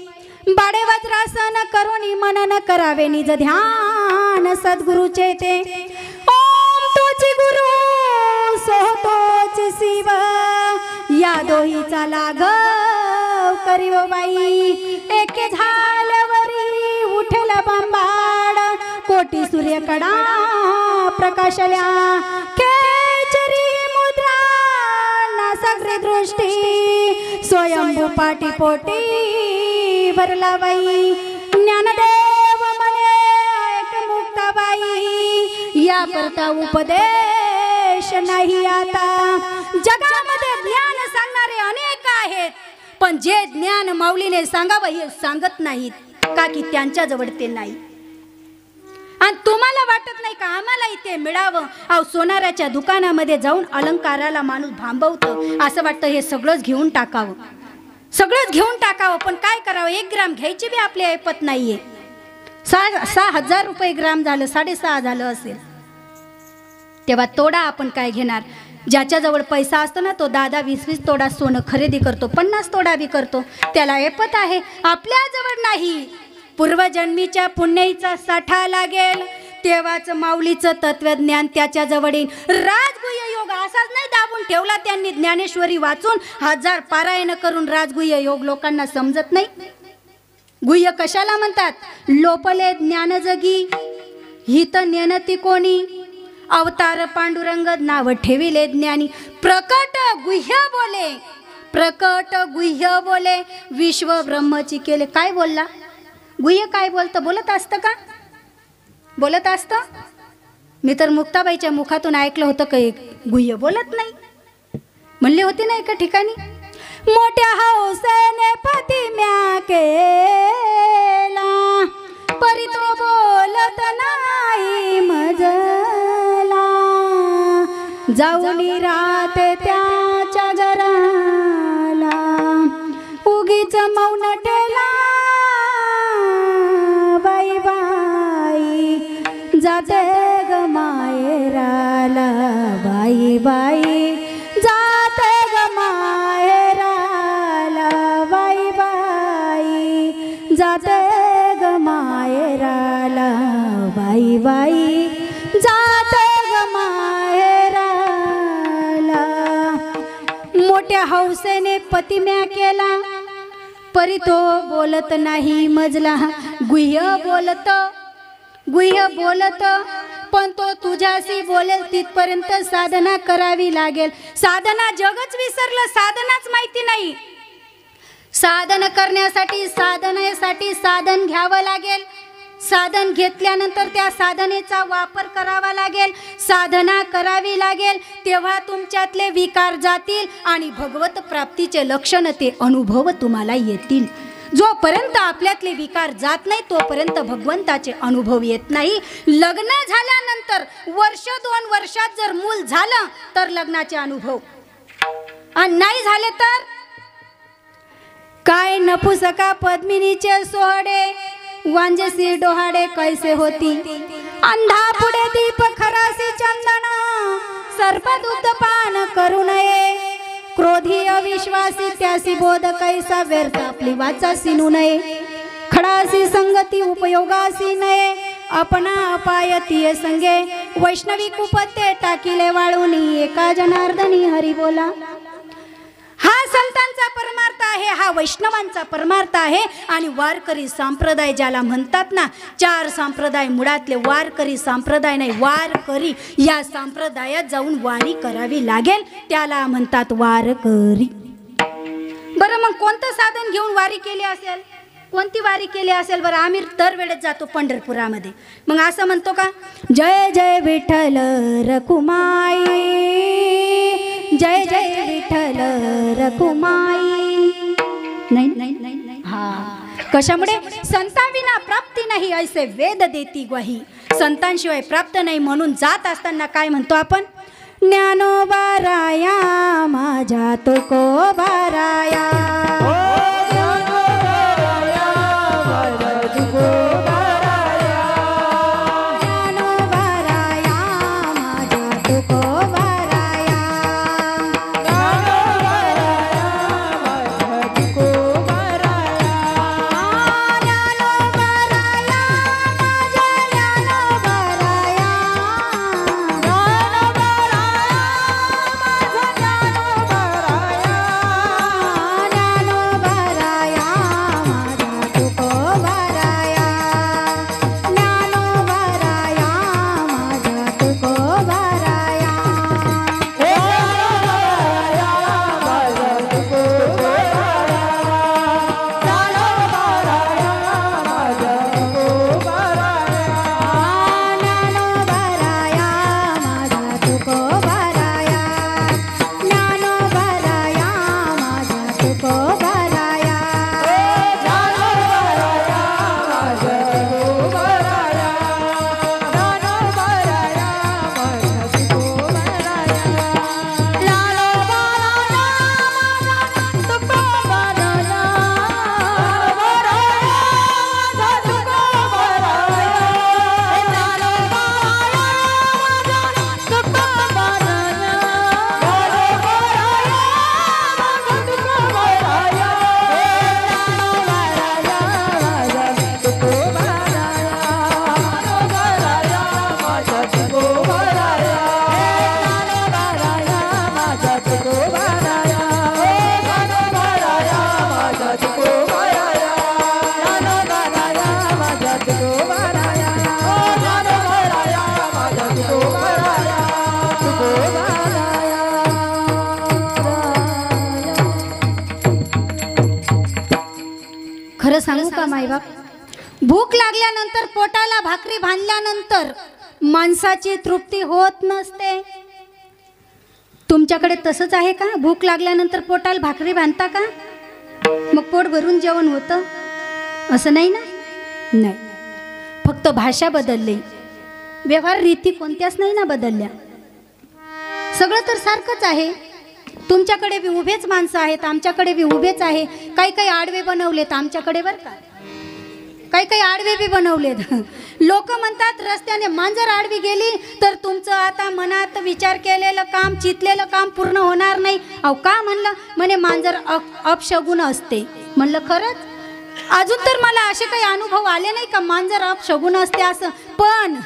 Speaker 1: बाडे वज्रासन करुणी मनन करावे निज ध्यान सद्गुरुचे ते. ओम तोची गुरु सो तोची शिव, या दोहीचा लाघव करीव बाई. एके झाल्यावरी उठेल बांबाड, कोटी सूर्यकडा प्रकाशल्या, केचरी मुद्रा नासग्रे दृष्टी, स्वयंभू पाटी पोटी भरला बाई. ज्ञानदेव म्हणे ऐक मुक्ताबाई, या करता उपदेश नाही आता. जगामध्ये ज्ञान सांगणारे अनेक आहेत, पण जे ज्ञान माऊलीने सांगावं हे सांगत नाहीत. का की त्यांच्याजवळ ते नाही. आणि तुम्हाला वाटत नाही का आम्हाला इथे मिळावं? अहो, सोनाराच्या दुकानामध्ये जाऊन अलंकाराला माणूस भांबवतं. असं वाटतं हे सगळंच घेऊन टाकावं, सगळंच घेऊन टाकावं. पण काय करावं? 1 ग्राम घ्यायची बी आपली ऐपत नाहीये. 6,000 रुपये ग्राम झालं, 6,500 झालं असेल. तेव्हा तोडा आपण काय घेणार? ज्याच्याजवळ पैसा असतो ना, तो 10-20 तोडा सोनं खरेदी करतो, 50 तोडा बी करतो. त्याला ऐपत आहे, आपल्याजवळ नाही. पूर्वजन्मीच्या पुण्याईचा साठा लागेल, तेव्हाच माऊलीचं तत्वज्ञान त्याच्याजवळ येईल. राजगुह्य योग असाच नाही दाबून ठेवला त्यांनी. ज्ञानेश्वरी वाचून 1000 पारायण करून राजगुह्य योग लोकांना समजत नाही. गुह्य कशाला म्हणतात? लोपले ज्ञान जगी, हित नेनती कोणी, अवतार पांडुरंग नाव ठेविले ज्ञानी. प्रकट गुह्य बोले, प्रकट गुह्य बोले, विश्व ब्रह्मची केले. काय बोलला? गुह्य काय बोलतं? बोलत असतं का? बोलत असतं? मी तर मुक्ताबाईच्या मुखातून ऐकलं होतं का एक गुह्य बोलत नाही म्हणले होते ना एका ठिकाणी. मोठ्या हौसेने पती म्या केला, परी तो बोलत नाही मजला, जाऊन राहते त्याच्या घराला, उगीच मौन ठेला बाई बाई, जाते ग मायराला बाई बाई, जाते ग मायराला बाई बाई, जाते ग मायराला बाई बाई, जाते ग मायराला. मोठ्या हौसेने पतिम्या केला, परी तो बोलत नाही मजला. गुह्य बोलत, गुह्य बोलत, पण तो तुझ्याशी बोलेल तिथपर्यंत साधना करावी लागेल. साधना जगच विसरलं, साधनाच माहिती नाही. साधन करण्यासाठी, साधनेसाठी साधन घ्यावं लागेल. साधन घेतल्यानंतर त्या साधनेचा वापर करावा लागेल, साधना करावी लागेल. तेव्हा तुमच्यातले विकार जातील आणि भगवत प्राप्तीचे लक्षण ते अनुभव तुम्हाला येतील. जोपर्यंत आपल्यातले विकार जात नाही तोपर्यंत भगवंताचे अनुभव येत नाही. लग्न झाल्यानंतर 1-2 वर्षात जर मूल झालं तर लग्नाचे अनुभव, आणि नाही झाले तर काय? नपुसका पद्मिनीचे सोहडे, वांजसी डोहाडे कैसे होती, अंधा पुढे दीप खरासी चंदना, सर्प दूध पान करू नये, क्रोधी अविश्वासी त्यासी बोध कैसा व्यर्थ आपली वाचा सिनू नये खडासी संगती उपयोगासी नये अपना अपायतीय संगे वैष्णवी कुपत्ते टाकिले वाळूनी एका जनार्दनी हरी बोला। हा संतांचा परमार्थ आहे, हा वैष्णवांचा परमार्थ आहे। आणि वारकरी संप्रदाय ज्याला म्हणतात ना, 4 संप्रदाय मुळातले वारकरी संप्रदाय नाही, वारकरी या संप्रदायात जाऊन वारी करावी लागेल, त्याला म्हणतात वारकरी। बरं मग कोणतं साधन घेऊन वारी केली असेल, कोणती वारी केली असेल? बरं आम्ही दरवेळेस जातो पंढरपुरामध्ये, मग असं म्हणतो का, जय जय विठ्ठल रखुमाई, जय जय विठ्ठल रखुमाई। नाही नाही नाही हा, कशामुळे? संतांविना प्राप्ती नाही ऐसे वेद देती ग्वाही। संतांशिवाय प्राप्त नाही म्हणून जात असताना काय म्हणतो आपण? ज्ञानोबा राया माझ्या तुकोबा राया, खरं सांगू का मायबाप, भूक लागल्यानंतर पोटाला भाकरी बांधल्यानंतर माणसाची तृप्ती होत नसते। तुमच्याकडे तसंच आहे का? भूक लागल्यानंतर पोटाला भाकरी बांधता का? मग पोट भरून जेवण होतं असं नाही ना? नाही, फक्त भाषा बदलली, व्यवहार रीती कोणत्याच नाही ना बदलल्या, सगळं तर सारखंच आहे। तुमच्याकडे बी उभेच माणसं आहेत, आमच्याकडे बी उभेच आहे। काही काही आडवे बनवलेत आमच्याकडे बरं का, काही काही आडवे बी बनवलेत। लोक म्हणतात रस्त्याने मांजर आडवी गेली तर तुमचं आता मनात विचार केलेलं काम, चितलेलं काम पूर्ण होणार नाही। अहो का म्हणलं? म्हणे मांजर अपशगुन असते। म्हणलं खरंच? अजून तर मला असे काही अनुभव आले नाही का मांजर अपशगुन असते असं। पण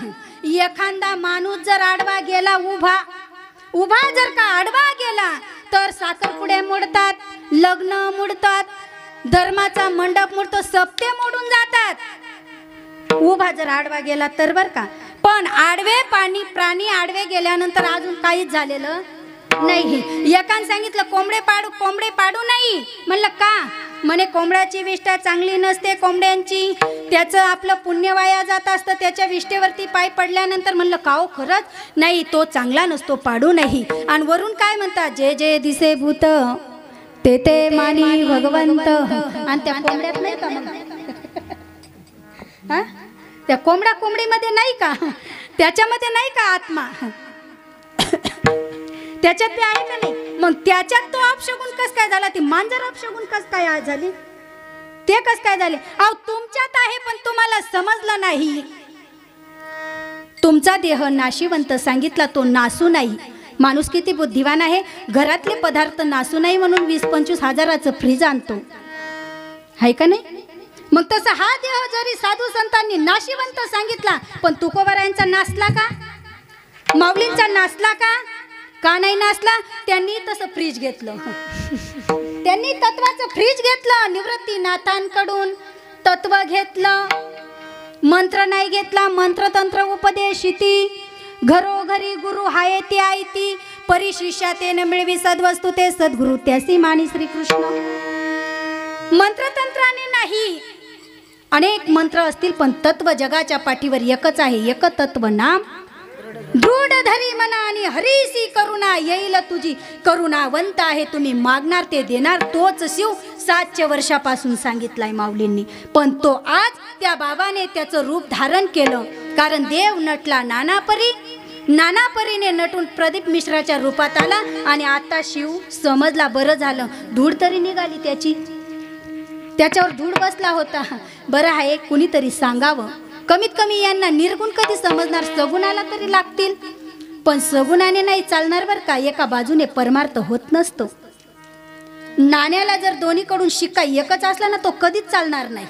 Speaker 1: एखादा माणूस जर आडवा गेला, उभा जर का आडवा गेला तर साखरपुडे मोडतात, लग्न मोडतात, धर्माचा मंडप मोडतो, सप्ते मोडून जातात। उभा जर आडवा गेला तर बर का, पण आडवे प्राणी आडवे गेल्यानंतर अजून काहीच झालेलं नाही। एकाने सांगितलं कोंबडे पाडू नाही। म्हणलं का? म्हणे कोंबड्याची विष्ठा चांगली नसते कोंबड्यांची, त्याचं आपलं पुण्य वाया जात असतं त्याच्या विष्ठेवरती पाय पडल्यानंतर। म्हणलं का हो खरंच? नाही, तो चांगला नसतो, पाडू नाही। आणि वरून काय म्हणतात? जे जे दिसे भूत ते ते मानी भगवंत। आणि त्या कोंबड्यात नाही का मग? त्या कोंबडीमध्ये नाही का? त्याच्यामध्ये नाही का आत्मा? त्याच्यात ते आहे का नाही? मग त्याच्यात तो अपशगुन कस काय झाला? ती मांजर अपशगुन कस काय झाली? ते कस काय झाले? अहो तुमच्यात आहे पण तुम्हाला समजलं नाही। तुमचा देह नाशिवंत सांगितला, तो नासू नाही। माणूस किती बुद्धिवान आहे, घरातले पदार्थ नासू नये म्हणून 20-25 हजाराचं फ्रीज आणतो, आहे का नाही? मग तसं हा देह जरी साधू संतांनी नाशिवंत सांगितला, पण तुकोबारायांचा नासला का? माऊलींचा नासला का? का नाही नासला? त्यांनी तसं फ्रीज घेतलं. त्यांनी तत्वाचं फ्रीज घेतलं, निवृत्तीनाथांकडून तत्व घेतलं, मंत्र नाही घेतला. मंत्रतंत्र उपदेश इति घरोघरी गुरु हाय ते आयती, परिशिष्या तेन मिळवी सद्वस्तू ते सद्गुरु त्यासी मानी श्रीकृष्ण. मंत्रतंत्राने नाही, अनेक मंत्र असतील, पण तत्व जगाच्या पाठीवर एकच आहे, एक तत्व नाम दृढ धरी मना आणि हरीसी करुणा येईल तुझी. करुणावंत आहे, तुम्ही मागणार ते देणार, तोच शिव 700 वर्षापासून सांगितलाय माऊलींनी. पण तो आज त्या बाबाने त्याचं रूप धारण केलं, कारण देव नटला नानापरीने नटून प्रदीप मिश्राच्या रूपात आला आणि आता शिव समजला. बरं झालं, धूळ तरी निघाली त्याची, त्याच्यावर धूळ बसला होता. बरं आहे कुणीतरी सांगावं, कमीत कमी यांना निर्गुण कधी समजणार, सगुणाला तरी लागतील. पण सगुणाने नाही चालणार बरं का, एका बाजूने परमार्थ होत नसतो. नाण्याला जर दोन्हीकडून शिक्का एकच असला ना, तो कधीच चालणार नाही.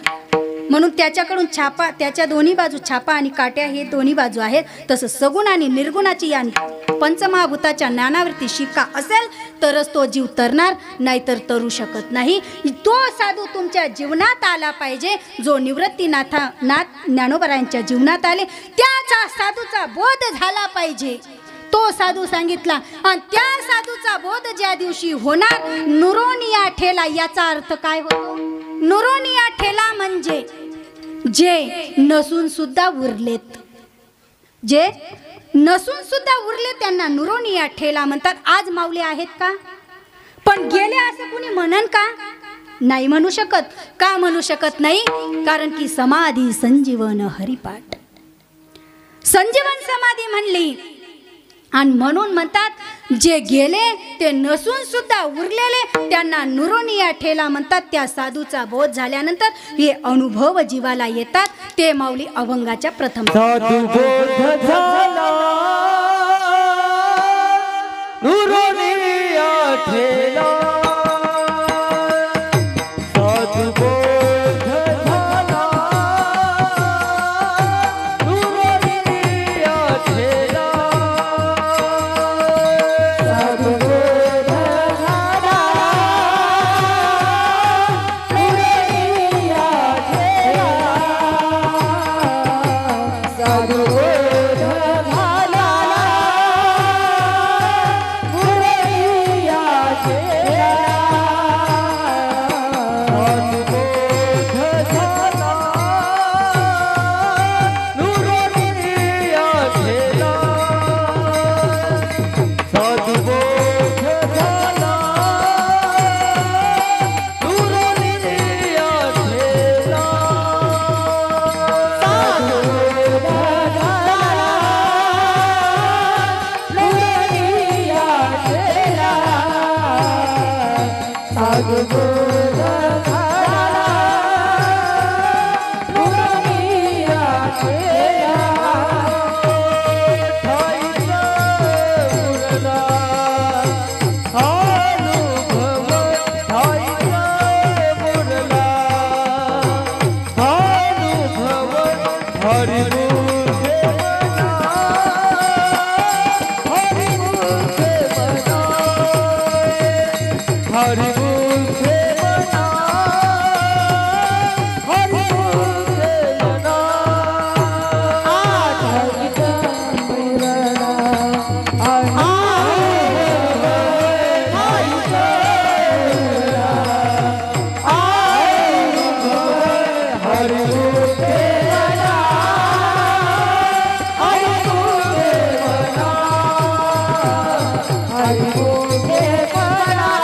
Speaker 1: म्हणून त्याच्याकडून छापा, त्याच्या दोन्ही बाजू छापा आणि काट्या हे दोन्ही बाजू आहेत. तसं सगुण आणि निर्गुणाची या पंचमहाभूताच्या ज्ञानावरती शिक्का असेल तरच तो जीव तरणार, नाहीतर तरू शकत नाही. तो साधू तुमच्या जीवनात आला पाहिजे, जो निवृत्तीनाथ ज्ञानोबरायांच्या जीवनात आले, त्याचा साधूचा बोध झाला पाहिजे. तो साधू सांगितला, आणि त्या साधूचा बोध ज्या दिवशी होणार, नुरोनिया ठेला. याचा अर्थ काय होतो? नुरोनिया ठेला म्हणजे जे नसून सुद्धा उरलेत, जे नसून सुद्धा उरले त्यांना नुरोनिया ठेला म्हणतात. आज माऊली आहेत का? पण गेले असं कुणी म्हणन का? नाही म्हणू शकत. का म्हणू शकत नाही? कारण की समाधी संजीवन हरिपाठ, संजीवन समाधी म्हणली. आणि म्हणून म्हणतात, जे गेले ते नसून सुद्धा उरलेले त्यांना नुरोनिया ठेला म्हणतात. त्या साधूचा बोध झाल्यानंतर हे अनुभव जीवाला येतात. ते माऊली अभंगाच्या प्रथम.
Speaker 2: साधू बोध झाला नुरोनिया ठेला, साधू बोध झाला नुरोनिया ठेला, साधू बोध झाला नुरोनिया ठेला, साधू बोध झाला नुरोनिया ठेला, साधू बोध झाला नुरोनिया ठेला, साधू बोध झाला नुरोनिया ठेला, साधू बोध झाला नुरोनिया ठेला, साधू बोध झाला नुरोनिया ठेला, ठाईचा उरला अनुभव, ठाईचा उरला अनुभव, हरिमुखे मना, हरिमुखे मना, हरिमुखे मना, हरिमुखे मना, ठाईचा उरला अनुभव, ठाईचा उरला अनुभव, हरिमुखे मना, हरिमुखे मना, हरिमुखे मना,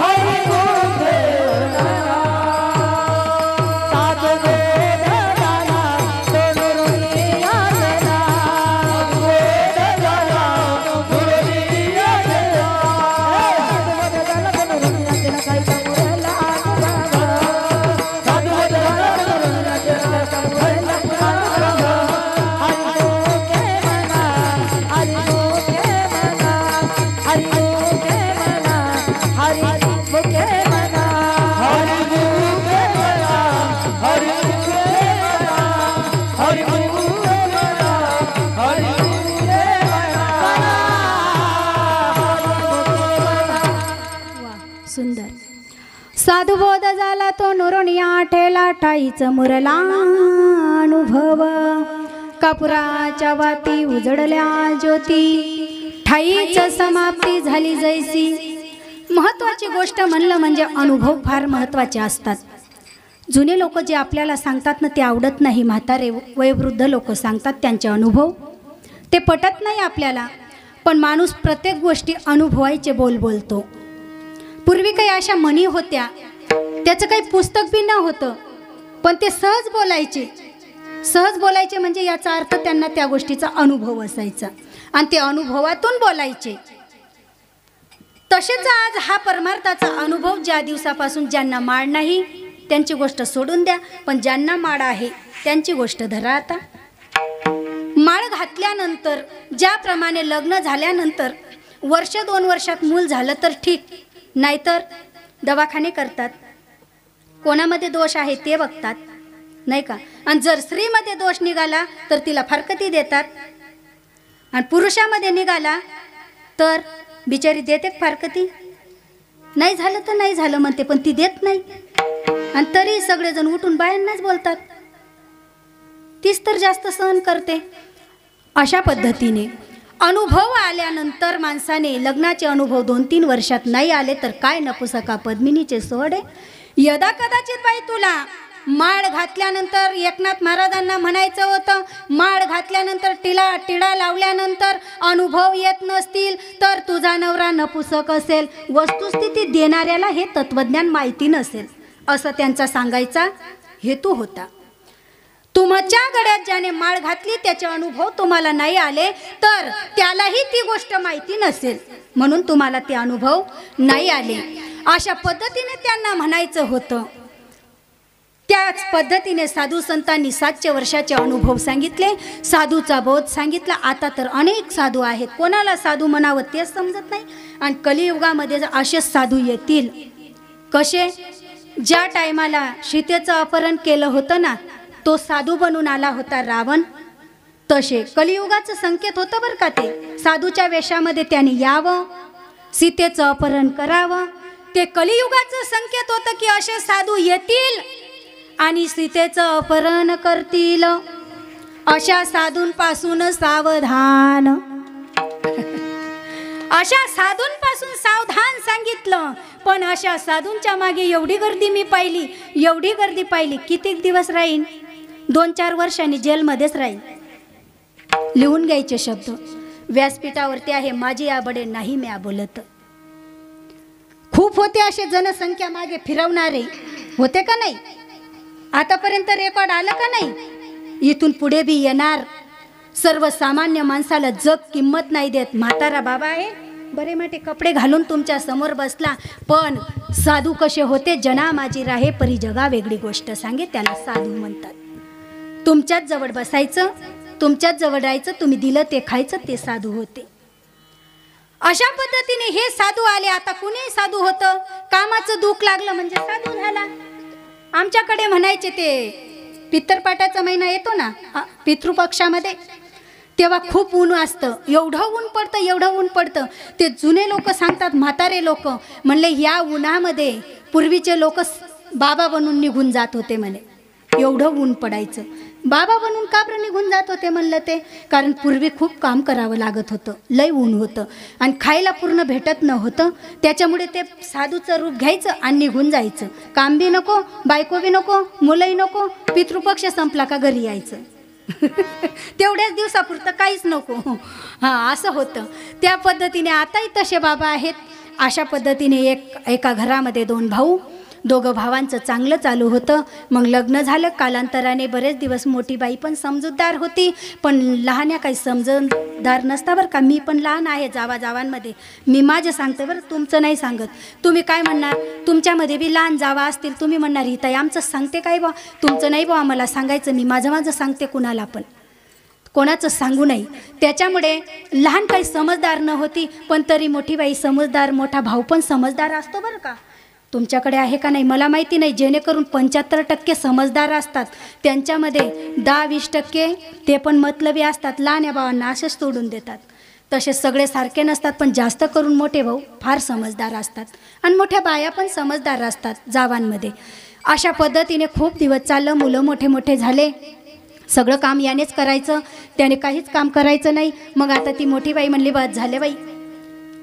Speaker 2: हरिमुखे मना, साधू बोध झाला नुरोनिया ठेला, बोध झाला नुरोनिया ठेला, साधू बोध झाला नुरोनिया ठेला, काहीचा उरला अनुभव, साधू बोध झाला नुरोनिया ठेला, काहीचा उरला अनुभव, हरिमुखे मना, हरिमुखे
Speaker 1: सुंदर. साधुबोध झाला तो नुरुनिया ठेला ठाईच मुरला अनुभव. कापुराच्या वाती उजडल्या ज्योती ठाईच समाप्ती झाली जैसी. महत्वाची गोष्ट म्हणलं म्हणजे अनुभव फार महत्त्वाचे असतात. जुने लोक जे आपल्याला सांगतात ना ते आवडत नाही. म्हातारे वयोवृद्ध लोक सांगतात त्यांचे अनुभव ते पटत नाही आपल्याला. पण माणूस प्रत्येक गोष्टी अनुभवायचे बोलतो. पूर्वी काही अशा म्हणी होत्या, त्याचं काही पुस्तक बी न होतं, पण ते सहज बोलायचे. सहज बोलायचे म्हणजे याचा अर्थ त्यांना त्या गोष्टीचा अनुभव असायचा आणि ते अनुभवातून बोलायचे. तसेच आज हा परमार्थाचा अनुभव ज्या दिवसापासून ज्यांना माळ नाही त्यांची गोष्ट सोडून द्या, पण ज्यांना माळ आहे त्यांची गोष्ट धरा. आता माळ घातल्यानंतर ज्याप्रमाणे लग्न झाल्यानंतर वर्ष 2 वर्षात मूल झालं तर ठीक, नाहीतर दवाखाने करतात. कोणामध्ये दोष आहे ते बघतात नाही का. आणि जर स्त्रीमध्ये दोष निघाला तर तिला फारकती देतात आणि पुरुषामध्ये निघाला तर बिचारी देते फारकती. नाही झालं तर नाही झालं म्हणते, पण ती देत नाही. आणि तरी सगळेजण उठून बायांनाच बोलतात. तीच तर जास्त सहन करते. अशा पद्धतीने अनुभव आल्यानंतर माणसाने लग्नाचे अनुभव 2-3 वर्षात नाही आले तर काय नपुसका पद्मिनीचे सोडे. यदा कदाचित बाई तुला माळ घातल्यानंतर एकनाथ महाराजांना म्हणायचं होतं, माळ घातल्यानंतर टिळा लावल्यानंतर अनुभव येत नसतील तर तुझा नवरा नपुसक असेल. वस्तुस्थिती देणाऱ्याला हे तत्वज्ञान माहिती नसेल असं त्यांचा सांगायचा हेतू होता. तुमच्या गळ्यात ज्याने माळ घातली त्याचे अनुभव तुम्हाला नाही आले तर त्यालाही ती गोष्ट माहिती नसेल, म्हणून तुम्हाला ते अनुभव नाही आले. अशा पद्धतीने त्यांना म्हणायचं होतं. त्याच पद्धतीने साधू संतांनी 700 वर्षाचे अनुभव सांगितले, साधूचा बोध सांगितला. आता तर अनेक साधू आहेत, कोणाला साधू म्हणावं तेच समजत नाही. आणि कलियुगामध्ये जर असेच साधू येतील, कसे, ज्या टायमाला सीतेचं अपहरण केलं होतं ना, तो साधू बनून आला होता रावण, तसे कलियुगाचं संकेत होतं बरं का. ते साधूच्या वेशामध्ये त्याने यावं, सीतेचं अपहरण करावं, ते कलियुगाचं संकेत होतं की असे साधू येतील आणि सीतेचं अपहरण करतील. अशा साधूंपासून सावधान. अशा साधूंपासून सावधान सांगितलं. पण अशा साधूंच्या मागे एवढी गर्दी मी पाहिली, एवढी गर्दी पाहिली. किती दिवस राहीन? 2-4 वर्षांनी जेलमध्येच राहील. लिहून घ्यायचे शब्द. व्यासपीठावरती आहे, माझी आबडे नाही म्या बोलत. खूप होते असे जनसंख्या मागे फिरवणारे, होते का नाही? आतापर्यंत रेकॉर्ड आलं का नाही? इथून पुढे बी येणार. सर्वसामान्य माणसाला जग किंमत नाही देत. म्हातारा बाबा आहे, बरे मोठे कपडे घालून तुमच्या समोर बसला, पण साधू कसे होते? जना माझी राहे परी जगा वेगळी गोष्ट सांगे, त्याला साधू म्हणतात. तुमच्याच जवळ बसायचं, तुमच्याच जवळ राहायचं, तुम्ही दिलं ते खायचं, ते साधू होते. अशा पद्धतीने हे साधू आले. आता कुणी साधू होतं? कामाचं दुःख लागलं म्हणजे साधू झाला. आमच्याकडे म्हणायचे ते पितरपाटाचा महिना येतो ना पितृपक्षामध्ये, तेव्हा खूप ऊन असतं. एवढं ऊन पडतं, एवढं ऊन पडतं. ते जुने लोक सांगतात, म्हातारे लोक म्हणले, या उन्हामध्ये पूर्वीचे लोक बाबा बनून निघून जात होते म्हणे. एवढं ऊन पडायचं. बाबा बनून का बरं निघून जात होते म्हणलं ते? कारण पूर्वी खूप काम करावं लागत होतं, लय ऊन होतं आणि खायला पूर्ण भेटत नव्हतं. त्याच्यामुळे ते साधूचं रूप घ्यायचं आणि निघून जायचं. काम बी नको, बायको बी नको, मुलंही नको, पितृपक्ष संपला का घरी यायचं. तेवढ्याच दिवसापुरतं काहीच नको. हां, असं होतं. त्या पद्धतीने आताही तसे बाबा आहेत. अशा पद्धतीने एका घरामध्ये 2 भाऊ, दोघं भावांचं चांगलं चालू होतं. मग लग्न झालं. कालांतराने बरेच दिवस मोठी बाई पण समजूतदार होती, पण लहान्या काही समजूतदार नसता बरं का. मी पण लहान आहे जावांमध्ये. मी माझं सांगते बरं, तुमचं नाही सांगत. तुम्ही काय म्हणणार? तुमच्यामध्ये बी लहान जावा असतील, तुम्ही म्हणणार ही ताई आमचं सांगते काय बा, तुमचं नाही बा आम्हाला सांगायचं, मी माझं सांगते, कुणाला पण कोणाचं सांगू नये. त्याच्यामुळे लहान काही समजदार न होती, पण तरी मोठी बाई समजदार, मोठा भाऊ पण समजदार असतो बरं का. तुमच्याकडे आहे का नाही मला माहिती नाही. जेणेकरून 75% समजदार असतात, त्यांच्यामध्ये 10-20% ते पण मतलबी असतात. लहान्या भावांना असेच सोडून देतात. तसे सगळे सारखे नसतात, पण जास्त करून मोठे भाऊ फार समजदार असतात आणि मोठ्या बाया पण समजदार असतात जावांमध्ये. अशा पद्धतीने खूप दिवस चाललं. मुलं मोठे मोठे झाले. सगळं काम यानेच करायचं, त्याने काहीच काम करायचं नाही. मग आता ती मोठी बाई म्हणली, बस झाले बाई,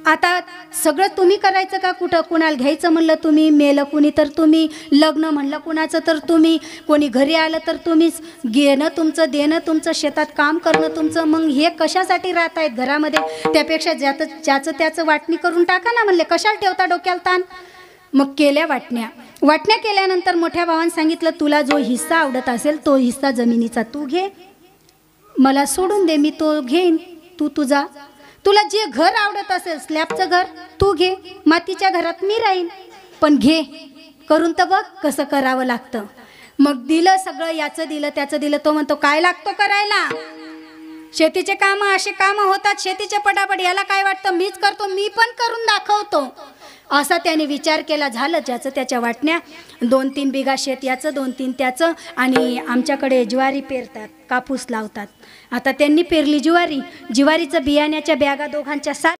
Speaker 1: आता सगळं तुम्ही करायचं का? कुठं कुणाला घ्यायचं म्हणलं तुम्ही, मेलं कुणी तर तुम्ही, लग्न म्हणलं कुणाचं तर तुम्ही, कोणी घरी आलं तर तुम्हीच, घेणं तुमचं, देणं तुमचं, शेतात काम करणं तुमचं. मग हे कशासाठी राहत आहेत घरामध्ये? त्यापेक्षा ज्याचं त्याचं वाटणी करून टाका ना म्हणले, कशाला ठेवता डोक्याला ताण? मग केल्या वाटण्या केल्यानंतर मोठ्या भावानं सांगितलं, तुला जो हिस्सा आवडत असेल तो हिस्सा जमिनीचा तू घे, मला सोडून दे, मी तो घेईन, तू तुझा. तुला जे घर आवडत असेल, स्लॅबचं घर तू घे, मातीच्या घरात मी राहीन, पण घे करून तर बघ कसं करावं लागतं. मग दिलं सगळं, याचं दिलं त्याचं दिलं. तो म्हणतो, काय लागतो करायला? शेतीचे कामं असे कामं होतात शेतीचे पटापट, याला काय वाटतं मीच करतो, मी पण करून दाखवतो. असा त्याने विचार केला. झालं ज्याचं त्याच्या वाटण्या. 2-3 बिघा शेत याचं, 2-3 त्याचं. आणि आमच्याकडे ज्वारी पेरतात, कापूस लावतात. आता त्यांनी पेरली ज्वारीचं बियाण्याच्या बॅगा दोघांच्या